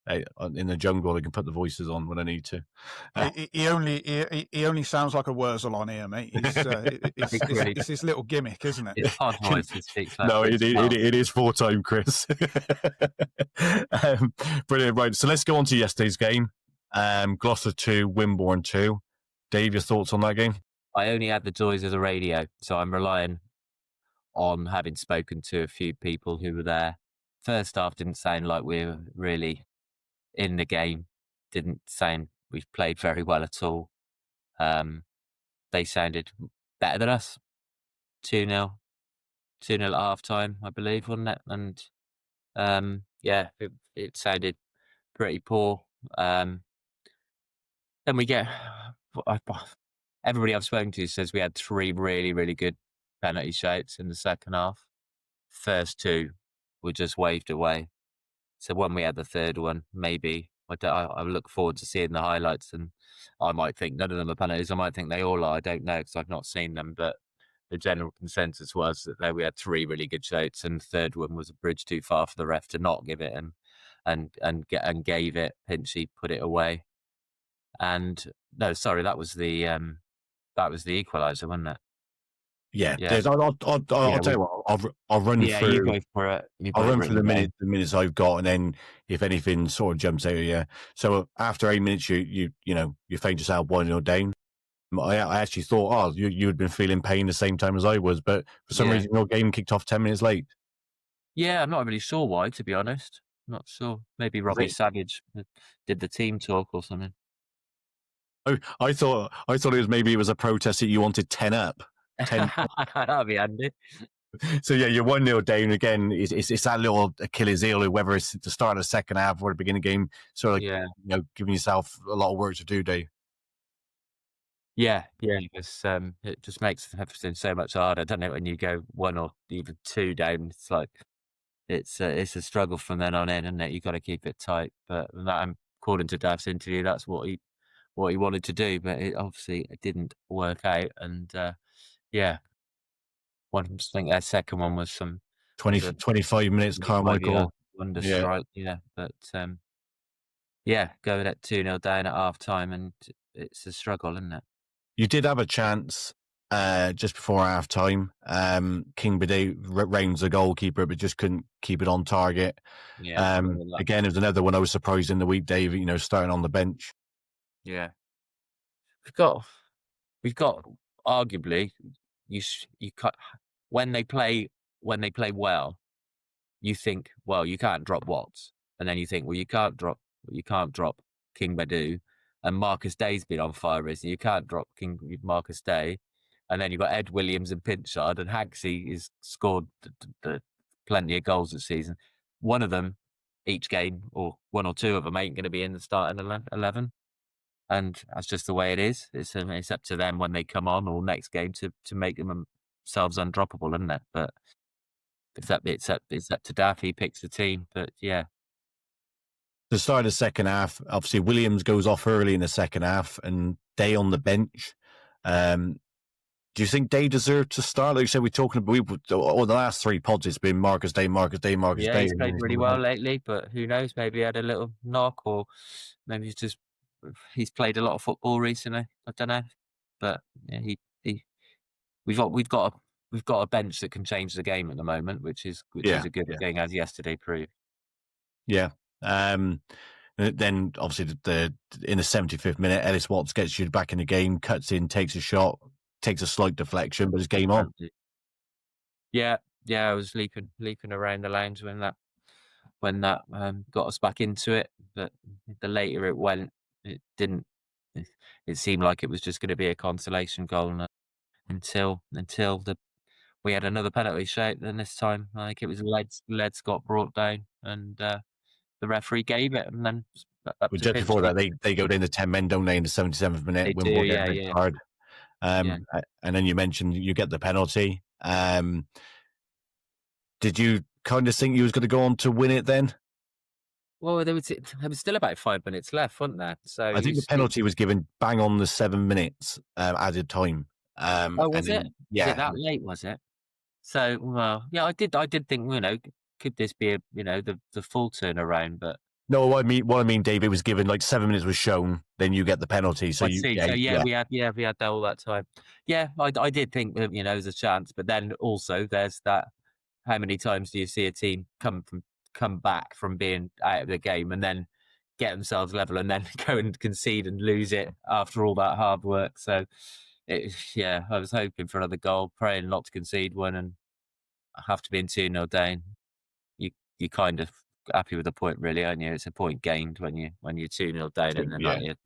in the jungle, I can put the voices on when I need to. He only sounds like a Wurzel on here, mate. It's his little gimmick, isn't it? It's pod voice. It speaks like No, it is full-time, Chris. Brilliant. Right, so let's go on to yesterday's game. Gloucester 2, Wimborne 2. Dave, your thoughts on that game? I only had the joys of the radio, so I'm relying on having spoken to a few people who were there. First half didn't sound like we were really in the game. Didn't sound we played very well at all. They sounded better than us. 2-0 at half time, I believe, wasn't it? And it sounded pretty poor. Then we get everybody I've spoken to says we had 3 really, really good penalty shouts in the second half. First 2 were just waved away. So when we had the third one, maybe I look forward to seeing the highlights, and I might think none of them are penalties. I might think they all are. I don't know because I've not seen them, but the general consensus was that there we had 3 really good shouts, and the third one was a bridge too far for the ref to not give it, and gave it. Pinchy put it away, and no, sorry, that was the equaliser, wasn't it? Yeah. I'll tell you what. I'll run through. You go for it. I'll run through the minutes I've got, and then if anything sort of jumps out at you. So after 8 minutes, you found yourself 1-0 down. I actually thought, you had been feeling pain the same time as I was, but for some reason your game kicked off 10 minutes late. Yeah, I'm not really sure why, to be honest. Not sure. Maybe Robbie Savage did the team talk or something. Oh, I thought it was a protest that you wanted 10 up. 10. That'd be handy. So yeah, you're 1-0 down again. It's that little Achilles heel, whether it's the start of the second half or the beginning of the game, sort of giving yourself a lot of work to do, Dave. Yeah, because it just makes everything so much harder, doesn't it? When you go 1 or even 2 down, it's like it's a struggle from then on in, isn't it? You got to keep it tight. But that, according to Dav's interview, that's what he wanted to do, but it didn't work out. And I think their second one was some 25 minutes. Carmichael wonder strike, but going at 2-0 down at half time, and it's a struggle, isn't it? You did have a chance just before half time. King Bidet rounds the goalkeeper, but just couldn't keep it on target. Yeah. Again, it was another one I was surprised in the week, Dave. Starting on the bench. Yeah, we've got arguably you cut when they play well. You think, well, you can't drop Watts, and then you think, well, you can't drop King Badu, and Marcus Day's been on fire recently. You can't drop Marcus Day, and then you've got Ed Williams and Pinchard, and Hagsey has scored plenty of goals this season. One of them each game, or 1 or 2 of them, ain't going to be in the starting 11. And that's just the way it is. It's up to them when they come on or next game to make themselves undroppable, isn't it? But it's up to Daff. He picks the team. But yeah, The start of the second half, obviously Williams goes off early in the second half, and Day on the bench. Do you think Day deserved to start? Like you said, we're talking about the last 3 pods. It's been Marcus Day. Yeah, he's played really well lately, but who knows? Maybe he had a little knock, or maybe he's played a lot of football recently. I don't know, but yeah, we've got a bench that can change the game at the moment, which is a good thing, as yesterday proved. Yeah. Then obviously in the 75th minute, Ellis Watts gets you back in the game, cuts in, takes a shot, takes a slight deflection, but it's game on. Yeah, I was leaping around the lounge when that got us back into it. But the later it went, it didn't. It seemed like it was just going to be a consolation goal until we had another penalty shout. And this time, I think it was Leds got brought down, and the referee gave it. And then just before that, they go down to 10 men, don't they, in the 77th minute? They do, yeah. Card. And then you mentioned you get the penalty. Did you kind of think you was going to go on to win it then? Well, there was still about 5 minutes left, wasn't there? So I think the penalty was given bang on the 7 minutes added time. Was it? Yeah. Was it that late? Was it? So, well, yeah, I did think, could this be the full turnaround? But No, what I mean, Dave, it was given like 7 minutes was shown, then you get the penalty. So I you, see. yeah, So yeah, we had that all that time. Yeah, I did think that there's a chance, but then also there's that. How many times do you see a team come back from being out of the game and then get themselves level and then go and concede and lose it after all that hard work? So, I was hoping for another goal, praying not to concede one, and after being 2-0 down, you kind of happy with the point, really, aren't you? It's a point gained when you're 2-0 down in the yeah. 90th.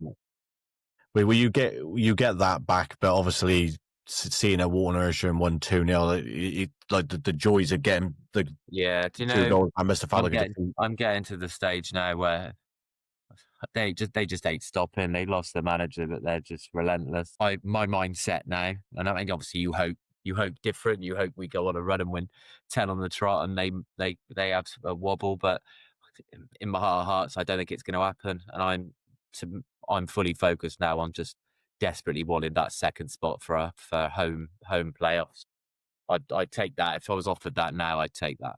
Well, you get that back, but obviously seeing a Wharton Ayrsham 1-2-0, like the joys of getting the Do you 2 know? goals, I must have felt like a defeat. I'm getting to the stage now where they just ain't stopping. They lost their manager, but they're just relentless. My mindset now, and I mean, obviously you hope different. You hope we go on a run and win 10 on the trot, and they have a wobble. But in my heart of hearts, I don't think it's going to happen. And I'm fully focused now on just desperately wanting that second spot for home playoffs. I'd take that if I was offered that now. I'd take that.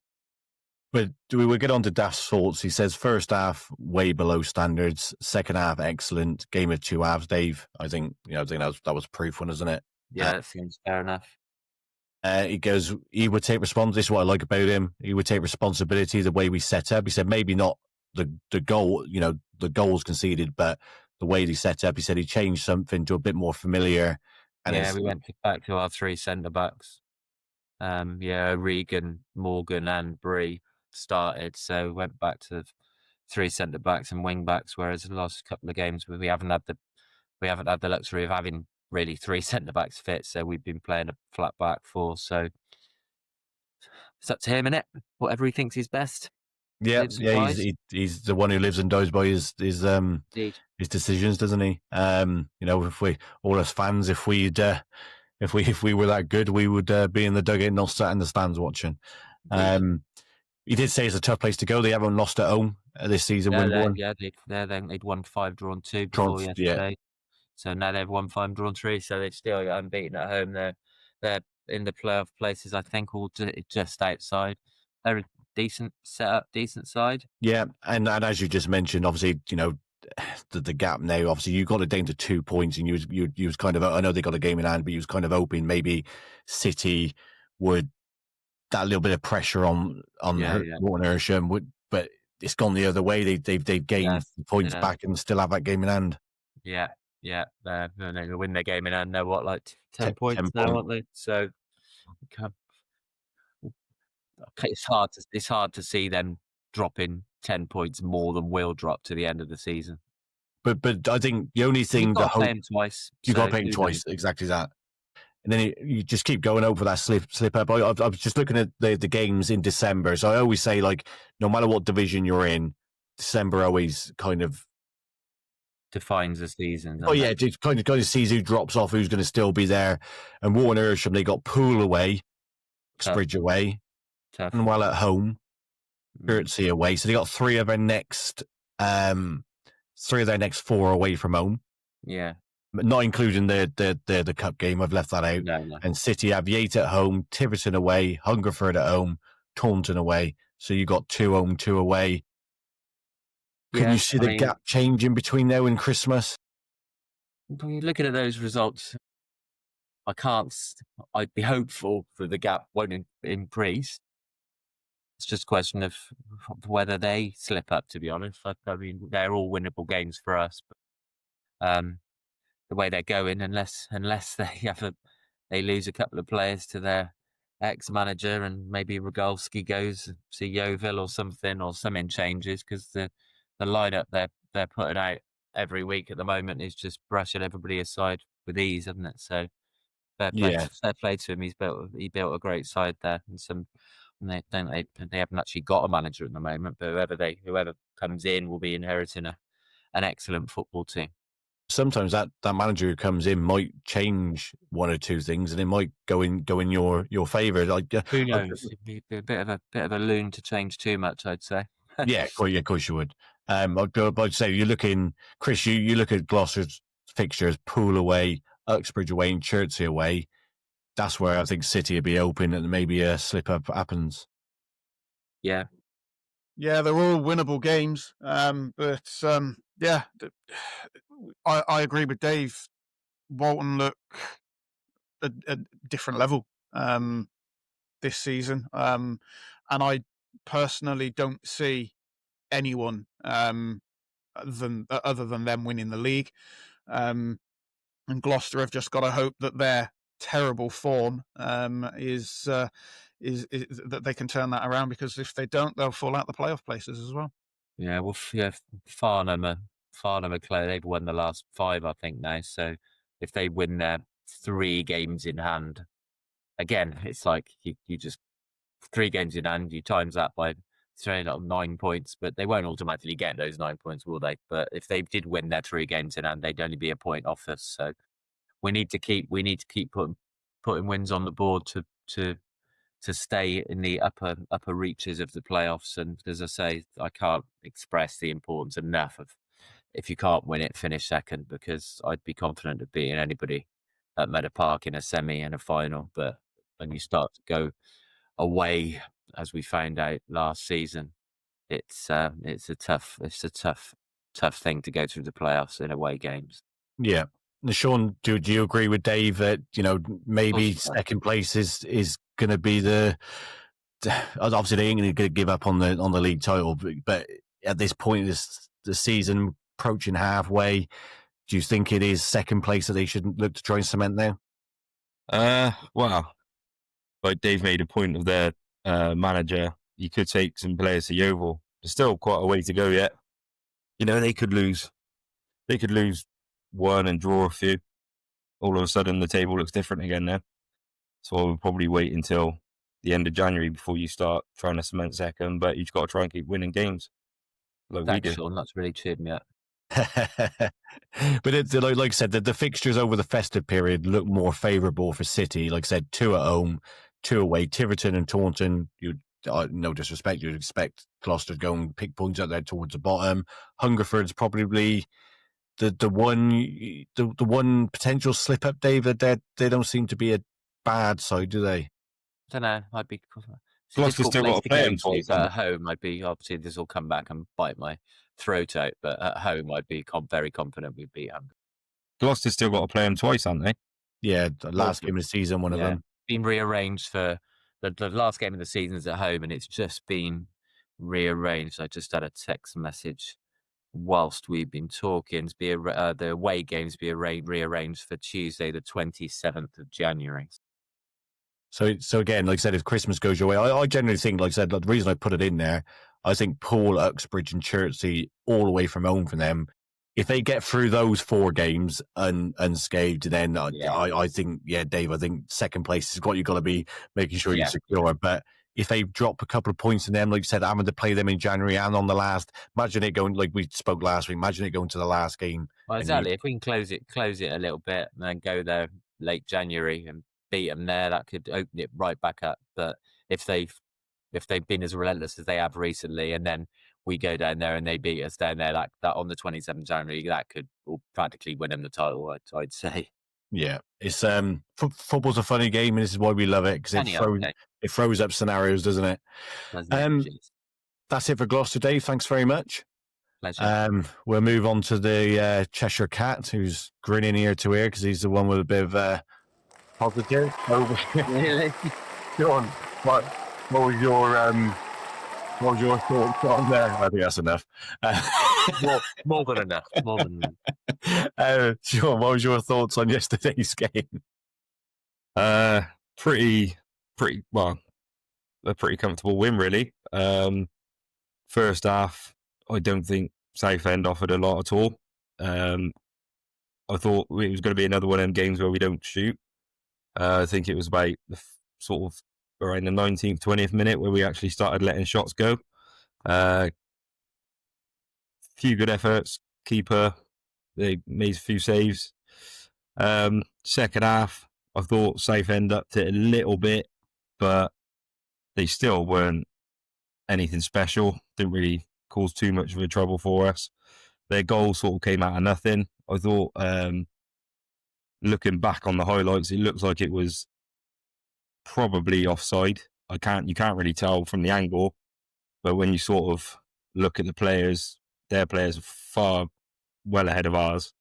But we will get on to Daft's thoughts. He says first half way below standards, second half excellent, game of two halves. Dave, I think that was proof one, isn't it? Yeah, that seems fair enough. He goes, he would take responsibility. This is what I like about him. He would take responsibility the way we set up. He said maybe not the goal, the goals conceded, but the way he set up. He said he changed something to a bit more familiar. And we went back to our three centre backs. Regan, Morgan, and Bree started, so went back to three centre backs and wing backs. Whereas the last couple of games we haven't had the luxury of having really three centre backs fit, so we've been playing a flat back four. So it's up to him, innit? Whatever he thinks is best. Yeah, he's the one who lives and dies by his decisions, doesn't he? If we all as fans, if we were that good, we would be in the dugout, not sat in the stands watching. He did say it's a tough place to go. They haven't lost at home this season. They'd won 5, drawn 2 before yesterday. So now they've won 5, drawn 3. So they've still got unbeaten at home. They're in the playoff places, I think, all just outside. They're a decent setup, decent side. Yeah, and as you just mentioned, obviously, the gap now. Obviously, you got it down to 2 points, and you was kind of. I know they got a game in hand, but you was kind of hoping maybe City would that little bit of pressure on Wharton Ayrsham would, but it's gone the other way. They've gained points back and still have that game in hand. Yeah. They win their game in hand. They're what, like 10 points now, aren't they? So it's hard to see them dropping 10 points more than we'll drop to the end of the season. But I think the only thing you've got to play him twice. You got to play him twice, exactly that. And then you just keep going over that slip up. I was just looking at the games in December. So I always say, like, no matter what division you're in, December always kind of defines the season. Oh yeah, it kind of sees who drops off, who's going to still be there. And Wharton Ayrsham, they got Poole away, Uxbridge away, and while at home, Chertsey away. So they got three of their next 4 away from home. Yeah. Not including the cup game. I've left that out. No. And City have Yate at home, Tiverton away, Hungerford at home, Taunton away. So you got 2 home, 2 away. Can you see the gap changing between now and Christmas? Looking at those results, I'd be hopeful that the gap won't increase. It's just a question of whether they slip up, to be honest. I mean, they're all winnable games for us. But, the way they're going, unless they lose a couple of players to their ex-manager and maybe Rogalski goes to Yeovil or something changes, because the lineup they're putting out every week at the moment is just brushing everybody aside with ease, isn't it? So fair play to him. He built a great side there, and they haven't actually got a manager at the moment, but whoever comes in will be inheriting an excellent football team. Sometimes that manager who comes in might change 1 or 2 things, and it might go in your favour. Like, who knows? It'd be a bit of a loon to change too much, I'd say. Of course you would. I'd say you're looking, Chris. You look at Gloucester's fixtures: Poole away, Uxbridge away, and Chertsey away. That's where I think City will be open, and maybe a slip up happens. Yeah, Yeah, they're all winnable games. Yeah, I agree with Dave. Walton look a different level this season, and I personally don't see anyone other than them winning the league. And Gloucester have just got to hope that their terrible form is that they can turn that around, because if they don't, they'll fall out the playoff places as well. Yeah, well, Farnham are clear. They've won the last 5, I think, now. So if they win their 3 games in hand, again, it's like you just 3 games in hand, you times that by 9 points, but they won't automatically get those 9 points, will they? But if they did win their 3 games in hand, they'd only be a point off us. So we need to keep putting wins on the board to stay in the upper reaches of the playoffs. And as I say, I can't express the importance enough of, if you can't win it, finish second, because I'd be confident of beating anybody at Meadow Park in a semi and a final. But when you start to go away, as we found out last season, it's a tough thing to go through the playoffs in away games. Yeah. Now, Sean, do you agree with Dave that, maybe second place is going to be obviously they ain't going to give up on the league title, but at this point in the season, approaching halfway, do you think it is second place that they should look to try and cement now? Well, like Dave made a point of their manager, you could take some players to Yeovil. There's still quite a way to go yet. They could lose one and draw a few. All of a sudden, the table looks different again now. So I would probably wait until the end of January before you start trying to cement second. But you've got to try and keep winning games. Thanks, Sean. That's really cheered me up. But like I said, the fixtures over the festive period look more favourable for City. Like I said, 2 at home, 2 away. Tiverton and Taunton, no disrespect, you'd expect Gloucester to go and pick points out there towards the bottom. Hungerford's probably the one potential slip up, David. They don't seem to be a bad side, do they? I don't know. I'd be. Gloucester's still got to play them twice. At home, I'd be, obviously this will come back and bite my throat out. But at home, I'd be very confident we'd beat them. Gloucester's still got to play them twice, haven't they? Yeah, the last game of the season, one of them. Been rearranged for the last game of the season is at home, and it's just been rearranged. I just had a text message whilst we've been talking to be the away games be rearranged for Tuesday, the 27th of January. So again, like I said, if Christmas goes your way, I generally think, like I said, the reason I put it in there, I think Poole, Uxbridge and Chertsey all the way from home for them. If they get through those 4 games unscathed, then I think, Dave, I think second place is what you've got to be making sure you secure. But if they drop a couple of points in them, like you said, having to play them in January and on the last, imagine it going, like we spoke last week, imagine it going to the last game. Well, exactly. If we can close it a little bit and then go there late January and beat them there, that could open it right back up. But if they've been as relentless as they have recently, and then we go down there and they beat us down there, that on the 27th of January, that could practically win them the title, I'd say. Yeah, it's football's a funny game, and this is why we love it, because it throws up scenarios, doesn't it? That's it for Gloucester, Dave. Thanks very much. Pleasure. We'll move on to the Cheshire Cat, who's grinning ear to ear because he's the one with a bit of positive. Really? Sean, what was your thoughts on there? I think that's enough. More than enough. Sean, what was your thoughts on yesterday's game? Pretty well, a pretty comfortable win, really. First half, I don't think Southend offered a lot at all. I thought it was going to be another one of them games where we don't shoot. I think it was about sort of around the 19th, 20th minute where we actually started letting shots go. Few good efforts. Keeper, they made a few saves. Second half, I thought Southend upped it a little bit, but they still weren't anything special. Didn't really cause too much of a trouble for us. Their goal sort of came out of nothing. I thought, looking back on the highlights, it looks like it was probably offside. You can't really tell from the angle, But when you sort of look at the players, their players are far well ahead of ours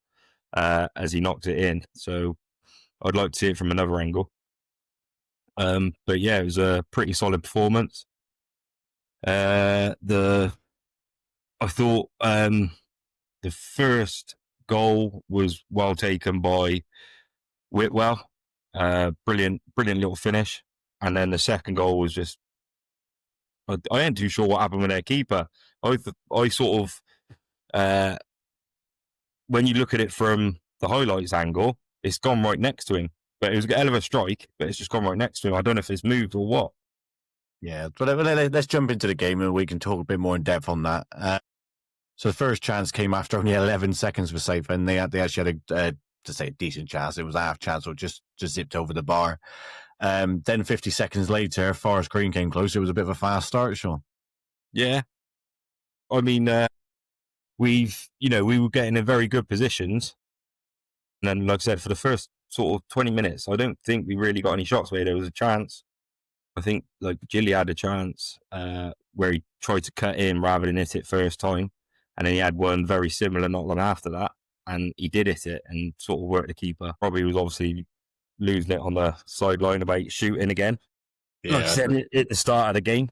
as he knocked it in. So I'd like to see it from another angle. But yeah, it was a pretty solid performance. I thought the first goal was well taken by Whitwell. Brilliant little finish. And then the second goal was just, I ain't too sure what happened with their keeper. I sort of, when you look at it from the highlights angle, it's gone right next to him. But it was a hell of a strike, but it's just gone right next to him. I don't know if it's moved or what. Yeah, but let's jump into the game and we can talk a bit more in depth on that. So the first chance came after only 11 seconds for Safe, and they actually had to say a decent chance. It was a half chance, or just zipped over the bar. Then 50 seconds later, Forest Green came close. It was a bit of a fast start, Sean. Yeah. I mean, we were getting in very good positions. And then, like I said, for the first sort of 20 minutes, I don't think we really got any shots where there was a chance. I think like Gilly had a chance where he tried to cut in rather than hit it first time. And then he had one very similar not long after that. And he did hit it and sort of worked the keeper. Probably was obviously losing it on the sideline about shooting again. Yeah. Like I said at the start of the game.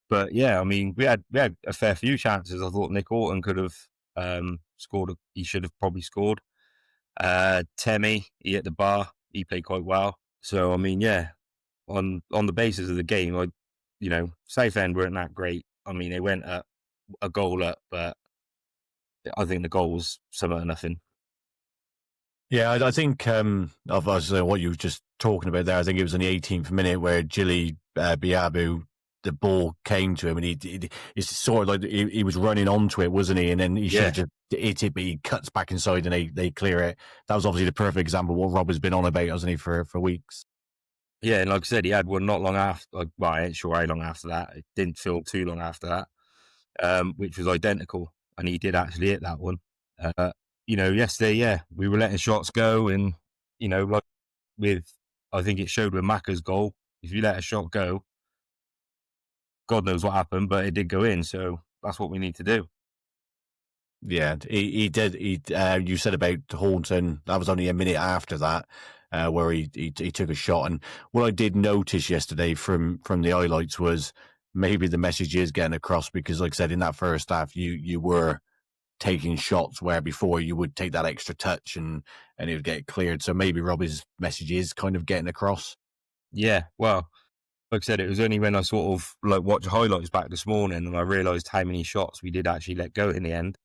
But yeah, I mean, we had a fair few chances. I thought Nick Orton could have scored. He should have probably scored. Temi, he hit the bar. He played quite well. So I mean, yeah, on the basis of the game, Southend weren't that great. I mean, they went up a goal up, but I think the goal was somewhat nothing. Yeah, I think of what you were just talking about there. I think it was in the 18th minute where Gilly Biabu, the ball came to him, and it's sort of like he was running onto it, wasn't he? And then he should have just hit it, but he cuts back inside and they clear it. That was obviously the perfect example of what Rob has been on about, hasn't he, for weeks? Yeah, and like I said, he had one not long after. Well, I ain't sure how long after that. It didn't feel too long after that, which was identical, and he did actually hit that one. Yesterday, we were letting shots go, and I think it showed with Macca's goal. If you let a shot go, God knows what happened, but it did go in. So that's what we need to do. Yeah, he did. You said about Horton. That was only a minute after that, where he took a shot. And what I did notice yesterday from the highlights was maybe the message is getting across, because, like I said, in that first half, you were taking shots where before you would take that extra touch and it would get cleared. So maybe Robbie's message is kind of getting across. Yeah, well, like I said, it was only when I sort of watched highlights back this morning and I realised how many shots we did actually let go in the end.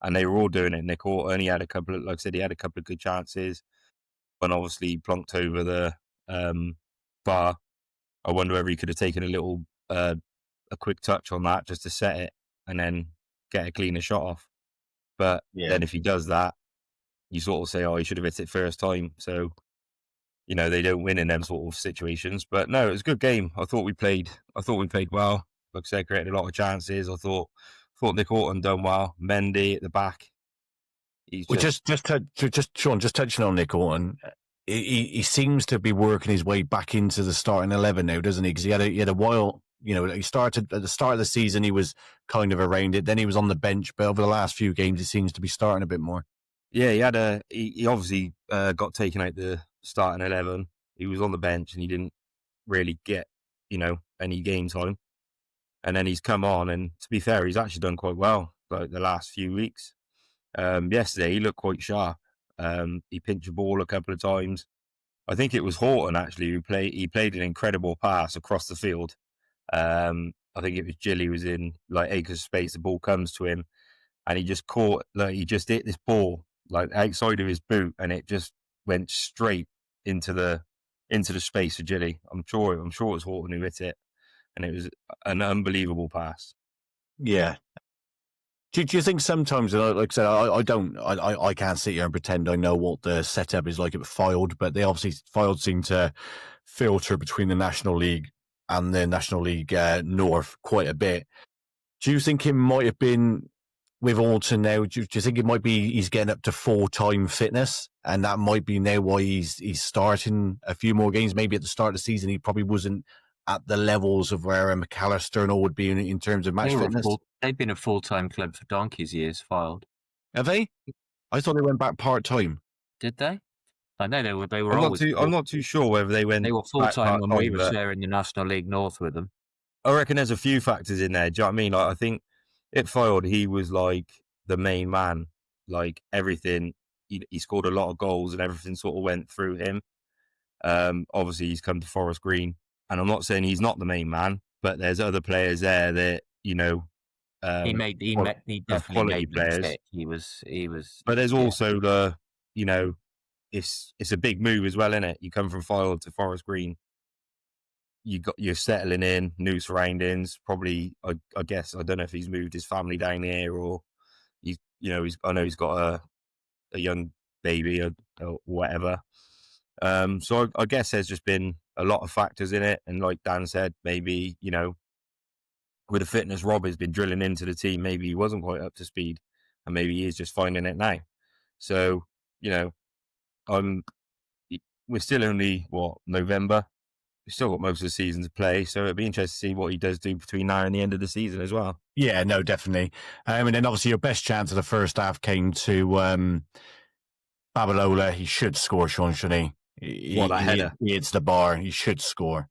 And they were all doing it. Nick Orton, he had a couple of good chances. And obviously he plonked over the bar. I wonder whether he could have taken a little, a quick touch on that just to set it and then get a cleaner shot off. But then if he does that, you sort of say, oh, he should have hit it first time. So, they don't win in them sort of situations. But no, it was a good game. I thought we played well. Like I said, created a lot of chances. I thought Nick Orton done well. Mendy at the back. Just touching on Nick Orton, he seems to be working his way back into the starting 11 now, doesn't he? Because he had a while. He started at the start of the season. He was kind of around it. Then he was on the bench, but over the last few games, he seems to be starting a bit more. Yeah, he obviously got taken out the starting 11. He was on the bench and he didn't really get any game time. And then he's come on, and to be fair, he's actually done quite well like the last few weeks. Yesterday he looked quite sharp. He pinched the ball a couple of times. I think it was Horton actually who played an incredible pass across the field. I think it was Gilly was in acres of space. The ball comes to him, and he just caught. He just hit this ball outside of his boot, and it just went straight into the space of Gilly. I'm sure it was Horton who hit it, and it was an unbelievable pass. Yeah. Do you think sometimes, like I said, I can't sit here and pretend I know what the setup is like at Fylde, but Fylde seem to filter between the National League and the National League North quite a bit. Do you think it might have been with Alton now? Do you think it might be he's getting up to full-time fitness, and that might be now why he's starting a few more games? Maybe at the start of the season he probably wasn't at the levels of where McAllister and all would be in terms of match fitness? They've been a full-time club for donkey's years, Filed. Have they? I thought they went back part-time. Did they? I know they were I'm always... not too sure whether they went. They were full-time when we were but sharing the National League North with them. I reckon there's a few factors in there. Do you know what I mean? Like, I think at Fylde, he was like the main man. Like everything, he scored a lot of goals and everything sort of went through him. Obviously, he's come to Forest Green, and I'm not saying he's not the main man, but there's other players there that He definitely made them tick. He was. But there's also the, it's a big move as well, isn't it? You come from Fylde to Forest Green. You're settling in, new surroundings. Probably, I guess, I don't know if he's moved his family down here or I know he's got a young baby or whatever. So I guess there's just been a lot of factors in it. And like Dan said, maybe, with the fitness Rob has been drilling into the team, maybe he wasn't quite up to speed and maybe he is just finding it now. So, we're still only, November? We've still got most of the season to play. So it'd be interesting to see what he does do between now and the end of the season as well. Yeah, no, definitely. And then obviously your best chance of the first half came to Babalola. He should score, Sean, shouldn't he? What a header. He hits the bar. He should score.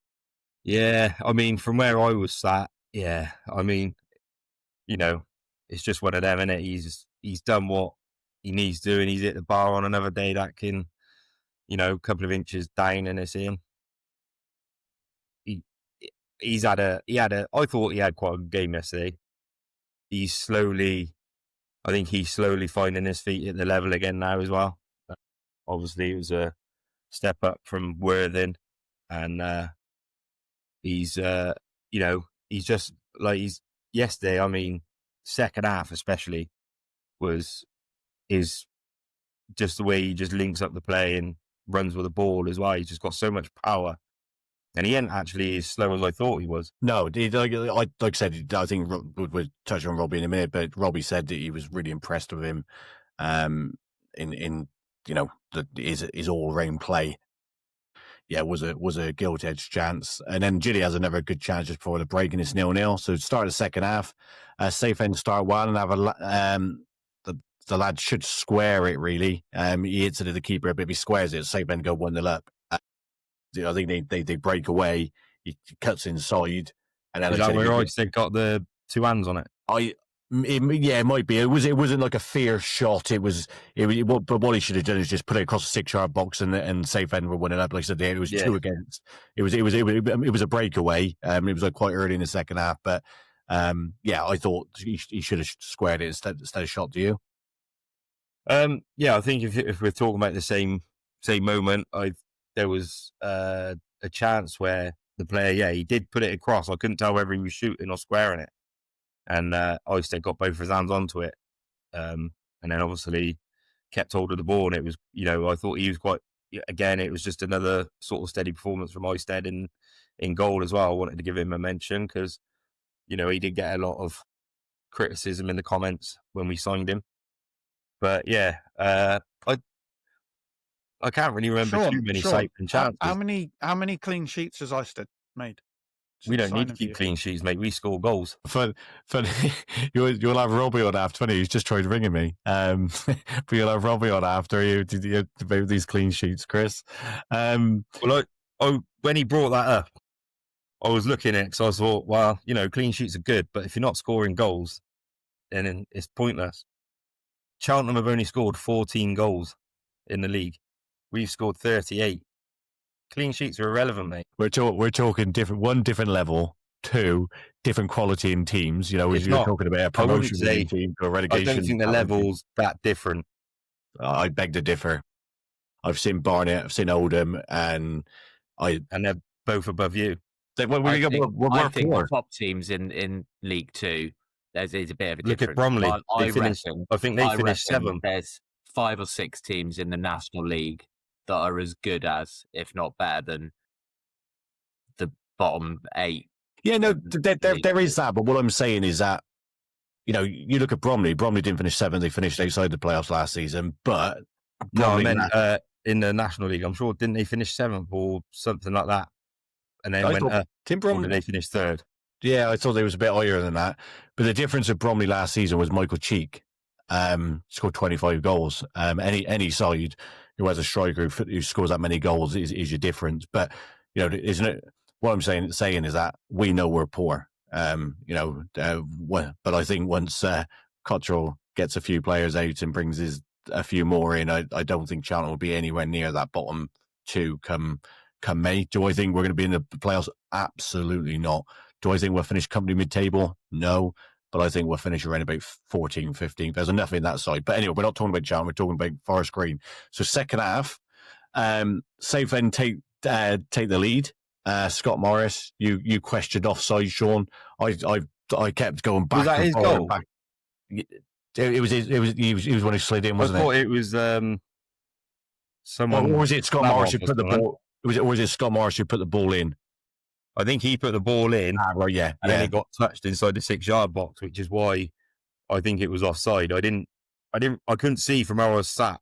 Yeah, I mean, from where I was sat, yeah, I mean, it's just one of them, isn't it? He's done what he needs to do, and he's hit the bar on another day that can, a couple of inches down, and it's in. I thought he had quite a good game yesterday. I think he's slowly finding his feet at the level again now as well. Obviously, it was a step up from Worthing, and he's just like yesterday. I mean, second half especially is just the way he just links up the play and runs with the ball as well. He's just got so much power. And he ain't actually as slow as I thought he was. No, like I said, I think we'll touch on Robbie in a minute, but Robbie said that he was really impressed with him in his all-round play. Yeah, was a gilt-edged chance. And then Gilly has another good chance just before the break, and it's 0-0. So start the second half, safe end start well, and have the lad should square it, really. He hits it at the keeper, but if he squares it, safe end go 1-0 up. I think they break away. He cuts inside, and then is that where Oysted got the two hands on it? It might be. It wasn't like a fierce shot. But what he should have done is just put it across the 6-yard box, and safe end were winning up. Like I said, it was 2 against. It was a breakaway. It was like quite early in the second half, but I thought he should have squared it instead of shot. Do you? I think if we're talking about the same moment, there was a chance where the player, he did put it across. I couldn't tell whether he was shooting or squaring it. And Oysted got both his hands onto it. And then obviously kept hold of the ball. And it was, I thought he was again, it was just another sort of steady performance from Oysted in goal as well. I wanted to give him a mention because, he did get a lot of criticism in the comments when we signed him. But I can't really remember too many safe and chances. How many clean sheets has Oysted made? We don't need to keep clean sheets, mate. We score goals. Funny. You'll have Robbie on after. Funny, he's just tried ringing me. But you'll have Robbie on after you about these clean sheets, Chris. When he brought that up, I was looking at it because I thought, well, clean sheets are good, but if you're not scoring goals, then it's pointless. Cheltenham have only scored 14 goals in the league. We've scored 38. Clean sheets are irrelevant, mate. We're talking different level, 2 different quality in teams. You're talking about a promotion team to a relegation. I don't think the level's that different. I beg to differ. I've seen Barnet, I've seen Oldham, and they're both above you. I think the top teams in League 2, there's a bit of a difference. Look at Bromley. I think they finished 7th. There's 5 or 6 teams in the National League that are as good as, if not better than, the bottom 8. Yeah, no, there is that. But what I'm saying is that, you look at Bromley. Bromley didn't finish 7th. They finished outside the playoffs last season. But I meant in the National League. I'm sure, didn't they finish 7th or something like that? and then I went thought up. Tim Or Bromley. did they finish third? Yeah, I thought they was a bit higher than that. But the difference with Bromley last season was Michael Cheek scored 25 goals. Any side who has a striker who scores that many goals is your difference. But isn't it? What I'm saying is that we know we're poor. But I think once Cottrell gets a few players out and brings a few more in, I don't think Cheltenham will be anywhere near that bottom two come May. Do I think we're going to be in the playoffs? Absolutely not. Do I think we'll finish company mid-table? No. But I think we'll finish around about 14, 15. There's enough in that side. But anyway, we're not talking about Cheltenham. We're talking about Forest Green. So second half, Southend take the lead. Scott Morris, you questioned offside, Sean. I kept going back. Was that and his forward goal? Back. It was he was when he slid in, I wasn't thought it? it was someone. Or was it Scott Lamont Morris who or put the something. ball? Was it Scott Morris who put the ball in? I think he put the ball in, Right, yeah, and then it got touched inside the 6-yard box, which is why I think it was offside. I couldn't see from where I was sat.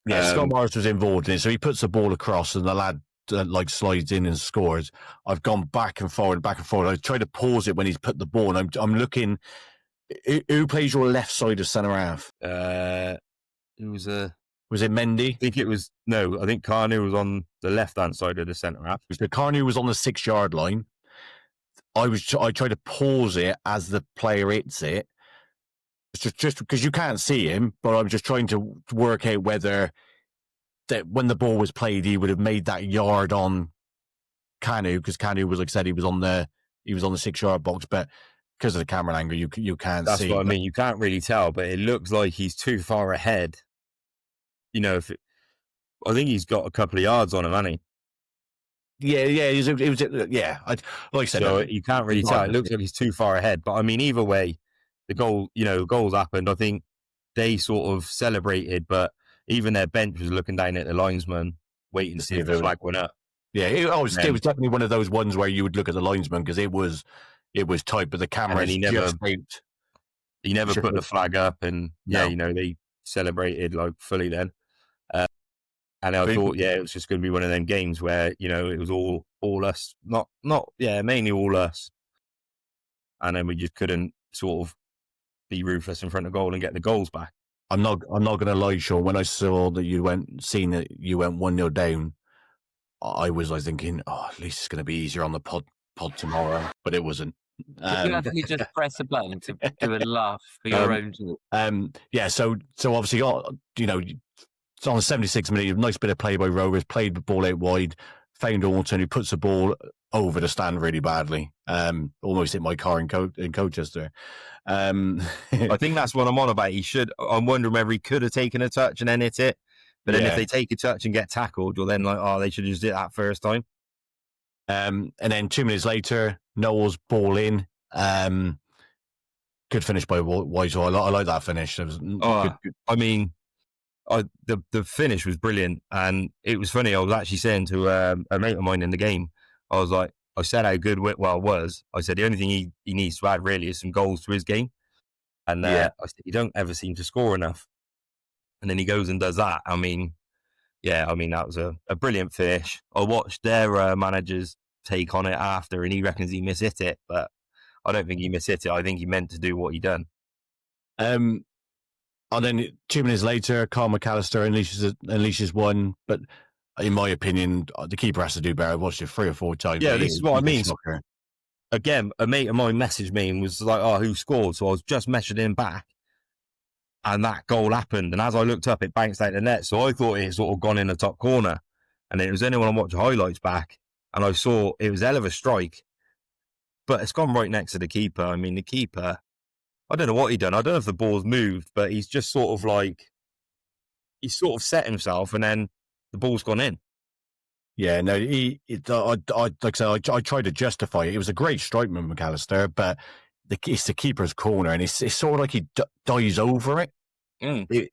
Yeah, Scott Morris was involved in it, so he puts the ball across, and the lad slides in and scores. I've gone back and forward. I tried to pause it when he's put the ball, and I'm looking. Who plays your left side of centre half? It was Was it Mendy? I think it was no. I think Carnu was on the left-hand side of the centre half. The Carnu was on the 6-yard line. I tried to pause it as the player hits it. It's just because you can't see him, but I'm just trying to work out whether that when the ball was played, he would have made that yard on Carnu, because Carnu was, like I said, he was on the 6-yard box, but because of the camera angle, you can't see. That's what I mean. You can't really tell, but it looks like he's too far ahead. I think he's got a couple of yards on him, hasn't he? Yeah. It was like I said, So you can't really tell. It looks like he's too far ahead. But I mean, either way, the goals happened. I think they sort of celebrated, but even their bench was looking down at the linesman, waiting to see if the flag went up. Yeah, it was definitely one of those ones where you would look at the linesman because it was tight, but the camera he never put the flag up, and they celebrated like fully then. And I thought, it was just going to be one of them games where it was all us, mainly all us, and then we just couldn't sort of be ruthless in front of goal and get the goals back. I'm not going to lie, Sean. When I saw that you went 1-0 down, I was thinking, at least it's going to be easier on the pod tomorrow, but it wasn't. You actually just press a button to do a laugh for your own joke. So obviously, it's on the 76th minute, nice bit of play by Rovers, played the ball out wide, found Alton, who puts the ball over the stand really badly. Almost hit my car in Colchester. I think that's what I'm on about. I'm wondering whether he could have taken a touch and then hit it. But then if they take a touch and get tackled, you're then like, they should have just did that first time. And then 2 minutes later, Noel's ball in. Good finish by Whitehall. I like that finish. It was good. I mean, the finish was brilliant, and it was funny. I was actually saying to a mate of mine in the game, I said how good Whitwell was. I said the only thing he needs to add really is some goals to his game, and I said you don't ever seem to score enough. And then he goes and does that. I mean, that was a brilliant finish. I watched their manager's take on it after, and he reckons he mishit it, but I don't think he mishit it. I think he meant to do what he done. And then 2 minutes later, Carl McAllister unleashes one. But in my opinion, the keeper has to do better. I watched it 3 or 4 times. Yeah, this is what I mean. Again, a mate of mine messaged me and was like, who scored? So I was just messaging him back. And that goal happened. And as I looked up, it bounced out the net. So I thought it had sort of gone in the top corner. And it was only when I watched the highlights back and I saw it was a hell of a strike. But it's gone right next to the keeper. I mean, the keeper, I don't know what he done. I don't know if the ball's moved, but he's just sort of set himself and then the ball's gone in. Yeah, no, like I said, I tried to justify it. It was a great strike from McAllister, but it's the keeper's corner, and it's sort of like he dives over it. Did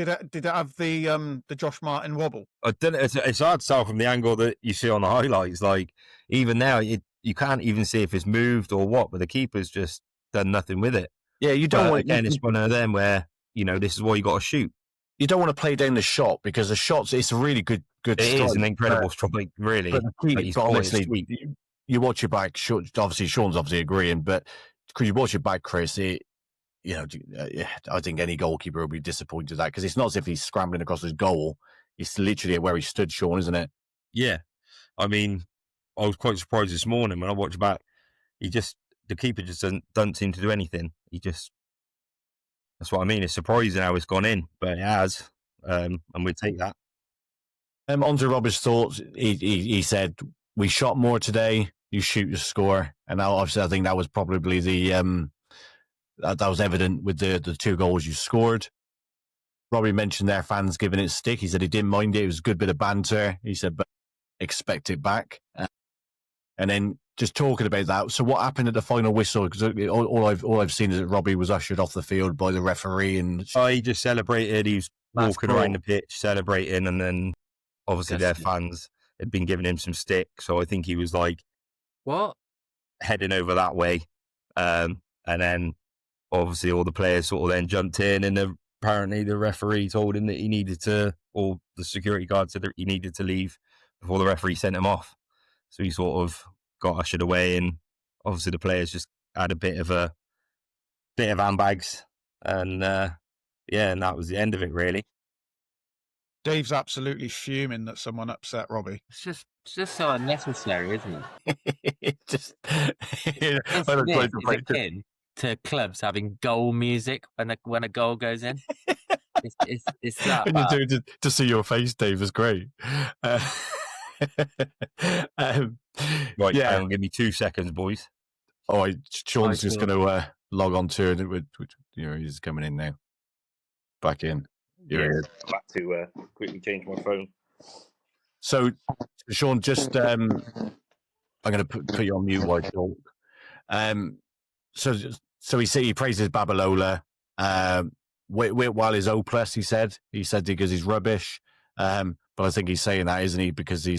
it have the Josh Martin wobble? I don't know. It's hard to tell from the angle that you see on the highlights. Like even now, you can't even see if it's moved or what. But the keeper's just done nothing with it. Yeah, you don't want. Again, it's one of them where this is why you got to shoot. You don't want to play down the shot because the shots. It's a really good good It strike. is an incredible strike, really. But, He's but quite honestly, sweet. you watch it back. Obviously, Sean's obviously agreeing, but because you watch it back, Chris, I think any goalkeeper will be disappointed with that, because it's not as if he's scrambling across his goal. It's literally where he stood, Sean, isn't it? Yeah. I mean, I was quite surprised this morning when I watched back. The keeper just doesn't seem to do anything. That's what I mean. It's surprising how it's gone in, but it has. And we take that. On to Robert's thoughts. He said, we shot more today. You shoot, you score. And now, obviously, I think that was probably that was evident with the 2 goals you scored. Robbie mentioned their fans giving it stick. He said he didn't mind it. It was a good bit of banter. He said, but expect it back. And then just talking about that. So what happened at the final whistle? Because all I've seen is that Robbie was ushered off the field by the referee, and he just celebrated. He was walking around the pitch celebrating, and then obviously their fans had been giving him some stick. So I think he was like, What? heading over that way. And then obviously all the players sort of then jumped in, and apparently the referee told him that he needed to, or the security guard said that he needed to leave before the referee sent him off. So he sort of got ushered away, and obviously the players just had a bit of handbags, and and that was the end of it, really. Dave's absolutely fuming that someone upset Robbie. It's just so unnecessary, isn't it? it just This is akin to clubs having goal music when a goal goes in. It's that when bad. you're doing to see your face, Dave, is great. Right, give me 2 seconds, boys. Oh, Sean's just going to log on to it. Which, he's coming in now. Back in. Yeah, I'm about to quickly change my phone. So, Sean, just I'm going to put you on mute while I talk. So he praises Babalola. While he's O+, he said because he's rubbish. But I think he's saying that, isn't he? Because he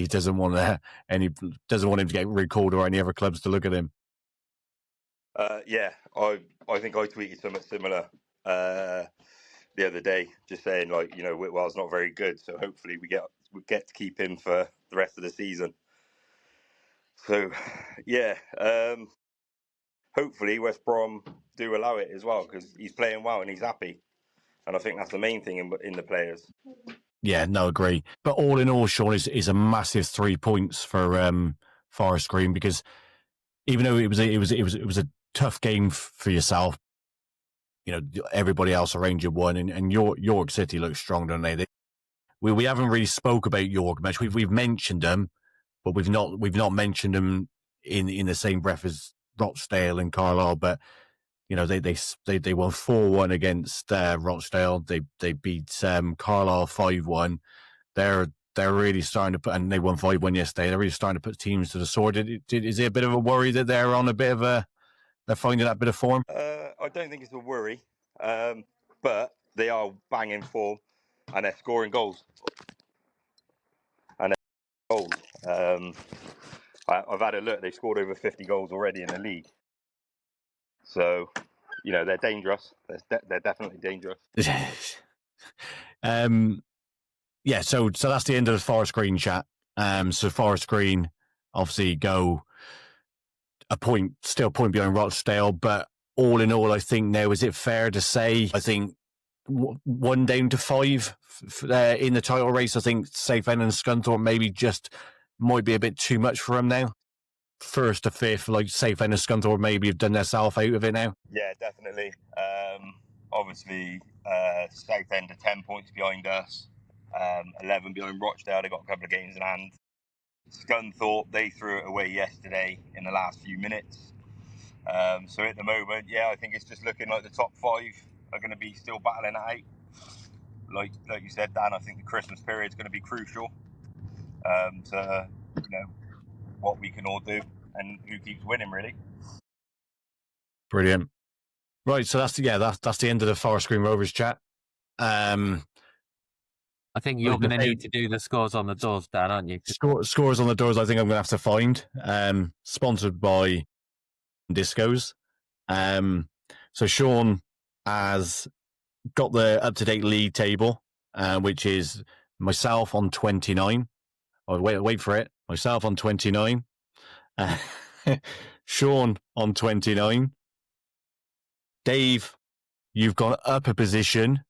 doesn't want him to get recalled or any other clubs to look at him. Yeah, I think I tweeted something similar the other day, just saying Whitwell's not very good, so hopefully we get to keep him for the rest of the season. So yeah, hopefully West Brom do allow it as well, because he's playing well and he's happy, and I think that's the main thing in the players. Yeah, no, agree. But all in all, Sean, is a massive 3 points for Forest Green, because even though it was a tough game for yourself, everybody else around you won, and York City looks strong, don't they? We haven't really spoke about York much. We've mentioned them, but we've not mentioned them in the same breath as Rochdale and Carlisle. But they won 4-1 against Rochdale. They beat Carlisle 5-1. They're really starting to put, and they won 5-1 yesterday. They're really starting to put teams to the sword. Is it a bit of a worry that they're on a bit of they're finding that bit of form? I don't think it's a worry, but they are banging form and they're scoring goals. I've had a look. They've scored over 50 goals already in the league. So, they're dangerous. They're definitely dangerous. Yeah, so that's the end of the Forest Green chat. So Forest Green obviously go a point behind Rochdale, but all in all, I think now, is it fair to say, I think 1 down to 5 in the title race? I think Southend and Scunthorpe maybe just might be a bit too much for them now. 1st to 5th, like Southend and Scunthorpe maybe have done themselves out of it now. Yeah, definitely. Obviously, Southend are 10 points behind us, 11 behind Rochdale. They've got a couple of games in hand. Scunthorpe, they threw it away yesterday in the last few minutes. So at the moment, I think it's just looking like the top 5 are going to be still battling it out. Like you said, Dan, I think the Christmas period is going to be crucial to what we can all do and who keeps winning, really. Brilliant. Right, so that's the end of the Forest Green Rovers chat. I think you're going to need to do the scores on the doors, Dan, aren't you? Scores on the doors, I think I'm going to have to find. Sponsored by Discos. So Sean has got the up-to-date league table, which is myself on 29. Oh, wait for it. Myself on 29. Sean on 29. Dave, you've gone up a position,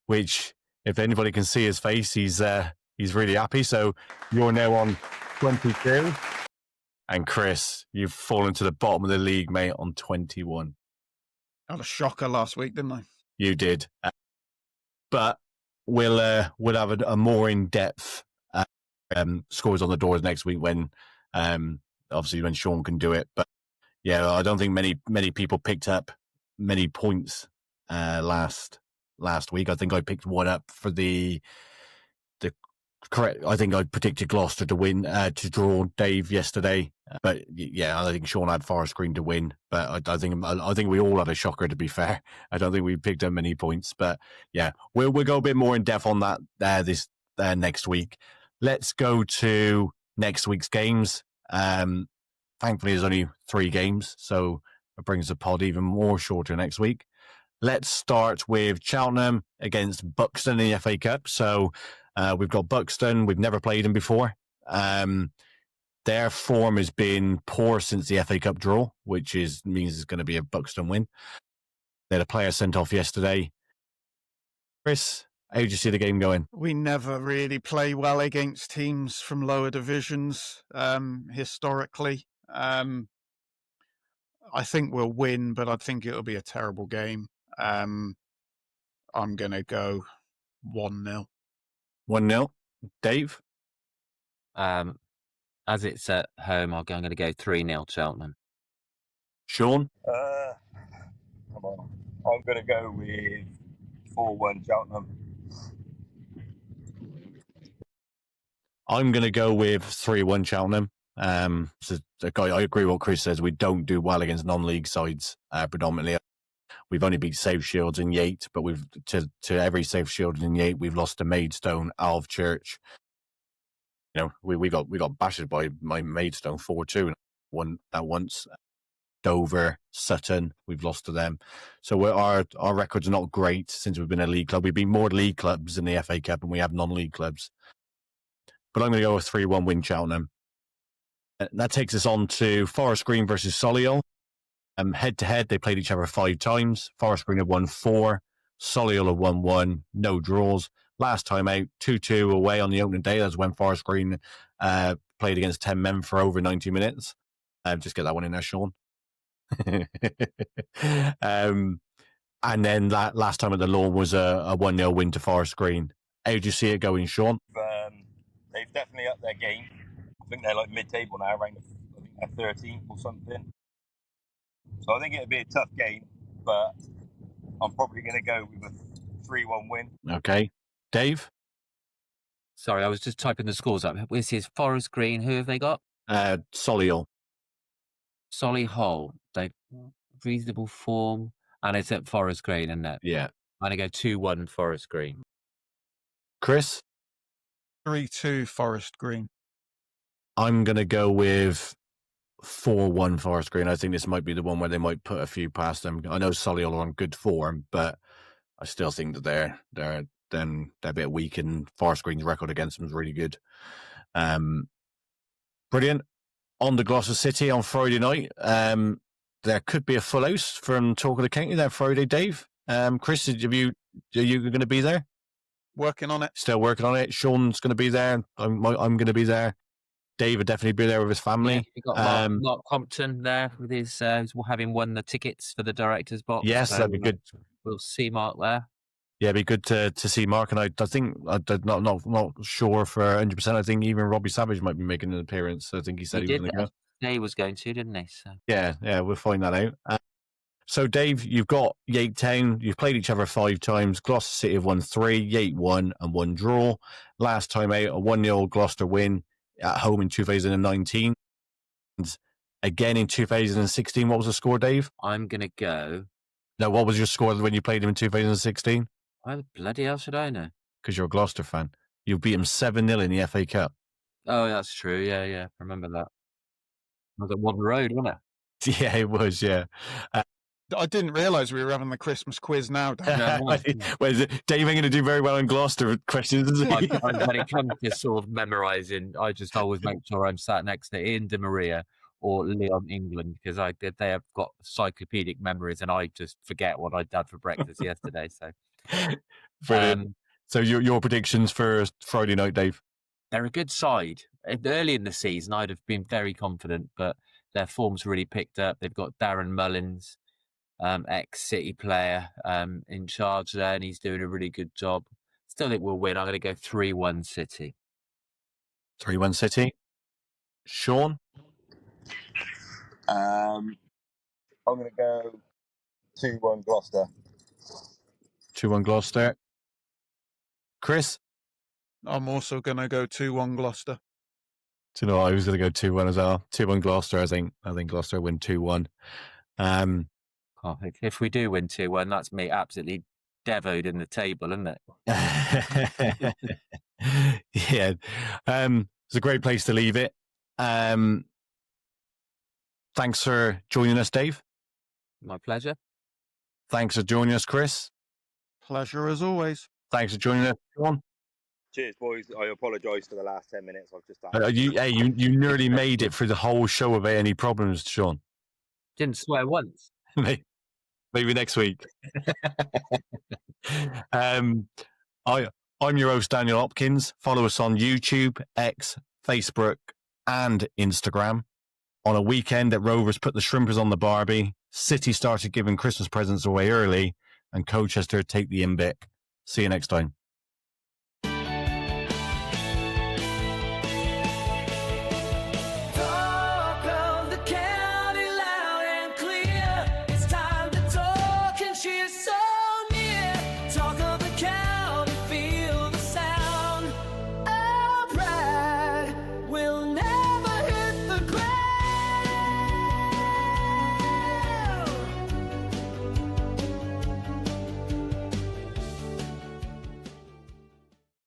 which if anybody can see his face, he's really happy. So you're now on 22. And Chris, you've fallen to the bottom of the league, mate, on 21. I had a shocker last week, didn't I? You did. But we'll have a more in-depth scores on the doors next week when obviously when Sean can do it. But yeah, I don't think many people picked up many points last week. I think I picked one up for the correct. I think I predicted Gloucester to win, to draw Dave yesterday. But yeah, I think Sean had Forest Green to win. But I think we all had a shocker, to be fair. I don't think we picked up many points. But yeah, we'll go a bit more in depth on that this next week. Let's go to next week's games. Thankfully, there's only 3 games, so it brings the pod even more shorter next week. Let's start with Cheltenham against Buxton in the FA Cup. So we've got Buxton. We've never played them before. Their form has been poor since the FA Cup draw, which means it's going to be a Buxton win. They had a player sent off yesterday. Chris, how did you see the game going? We never really play well against teams from lower divisions historically. I think we'll win, but I think it'll be a terrible game. I'm going to go 1-0. 1-0. Dave? As it's at home, I'm going to go 3-0 Cheltenham. Sean? Come on. I'm going to go with 4-1 Cheltenham. I'm going to go with 3-1 Cheltenham. So I agree with what Chris says. We don't do well against non-league sides predominantly. We've only beat South Shields and Yate, but we've to every South Shields and Yate, we've lost to Maidstone, Alve Church. You know, we got bashed by Maidstone 4-2 once. Dover, Sutton, we've lost to them. So our records are not great since we've been a league club. We've been more league clubs in the FA Cup than we have non-league clubs. But I'm going to go with 3-1 win Cheltenham. That takes us on to Forest Green versus Solihull. Head-to-head, they played each other 5 times. Forest Green have won 4. Solihull have won 1. No draws. Last time out, 2-2 away on the opening day. That's when Forest Green played against 10 men for over 90 minutes. Just get that one in there, Sean. And then that last time at the Lawn was a 1-0 win to Forest Green. How do you see it going, Sean? They've definitely upped their game. I think they're like mid-table now, around they're 13th or something. So I think it'll be a tough game, but I'm probably going to go with a 3-1 win. Okay. Dave? Sorry, I was just typing the scores up. This is Forest Green. Who have they got? Solihull. Solihull. They've reasonable form, and it's at Forest Green, isn't it? Yeah. I'm going to go 2-1 Forest Green. Chris? 3-2 Forest Green. I'm going to go with 4-1 Forest Green. I think this might be the one where they might put a few past them. I know Solihull are on good form, but I still think that they're a bit weak, and Forest Green's record against them is really good. Brilliant. On to Gloucester City on Friday night. There could be a full house from Talk of the County there Friday, Dave. Chris, are you going to be there? Working on it. Still working on it. Sean's going to be there. I'm going to be there. Dave will definitely be there with his family. Yeah, you got Mark Compton there with his having won the tickets for the director's box. Yes, that'd be good. We'll see Mark there. Yeah, it'd be good to see Mark, and I think I'm not sure for 100%. I think even Robbie Savage might be making an appearance. I think he said he was going to go. Yeah, he was going to, didn't he? So. Yeah, we'll find that out. So, Dave, you've got Yate Town. You've played each other 5 times. Gloucester City have won 3, Yate 1 and 1 draw. Last time out, a 1-0 Gloucester win at home in 2019. And again in 2016. What was the score, Dave? I'm going to go. No, what was your score when you played him in 2016? Why the bloody hell should I know? Because you're a Gloucester fan. You beat him 7-0 in the FA Cup. Oh, that's true. Yeah. I remember that. It was at One Road, wasn't it? Yeah, it was, yeah. I didn't realise we were having the Christmas quiz now, Dan. Well, is it? Dave ain't going to do very well in Gloucester questions, is he? When it comes to sort of memorising, I just always make sure I'm sat next to Ian De Maria or Leon England, because they have got encyclopedic memories, and I just forget what I'd done for breakfast yesterday. So, Brilliant. So your predictions for Friday night, Dave? They're a good side. Early in the season, I'd have been very confident, but their form's really picked up. They've got Darren Mullins, ex-City player, in charge there, and he's doing a really good job. Still think we'll win. I'm going to go 3-1 City. 3-1 City. Sean? I'm going to go 2-1 Gloucester. 2-1 Gloucester. Chris? I'm also going to go 2-1 Gloucester. Do you know what? I was going to go 2-1 as well. 2-1 Gloucester. I think Gloucester win 2-1. If we do win 2-1, that's me absolutely devoed in the table, isn't it? Yeah. It's a great place to leave it. Thanks for joining us, Dave. My pleasure. Thanks for joining us, Chris. Pleasure as always. Thanks for joining us, Sean. Cheers, boys. I apologise for the last 10 minutes. I've just You nearly made it through the whole show without any problems, Sean. Didn't swear once. Maybe next week. I'm your host, Daniel Hopkins. Follow us on YouTube, X, Facebook, and Instagram. On a weekend that Rovers put the shrimpers on the Barbie, City started giving Christmas presents away early, and Colchester take the in-bit. See you next time.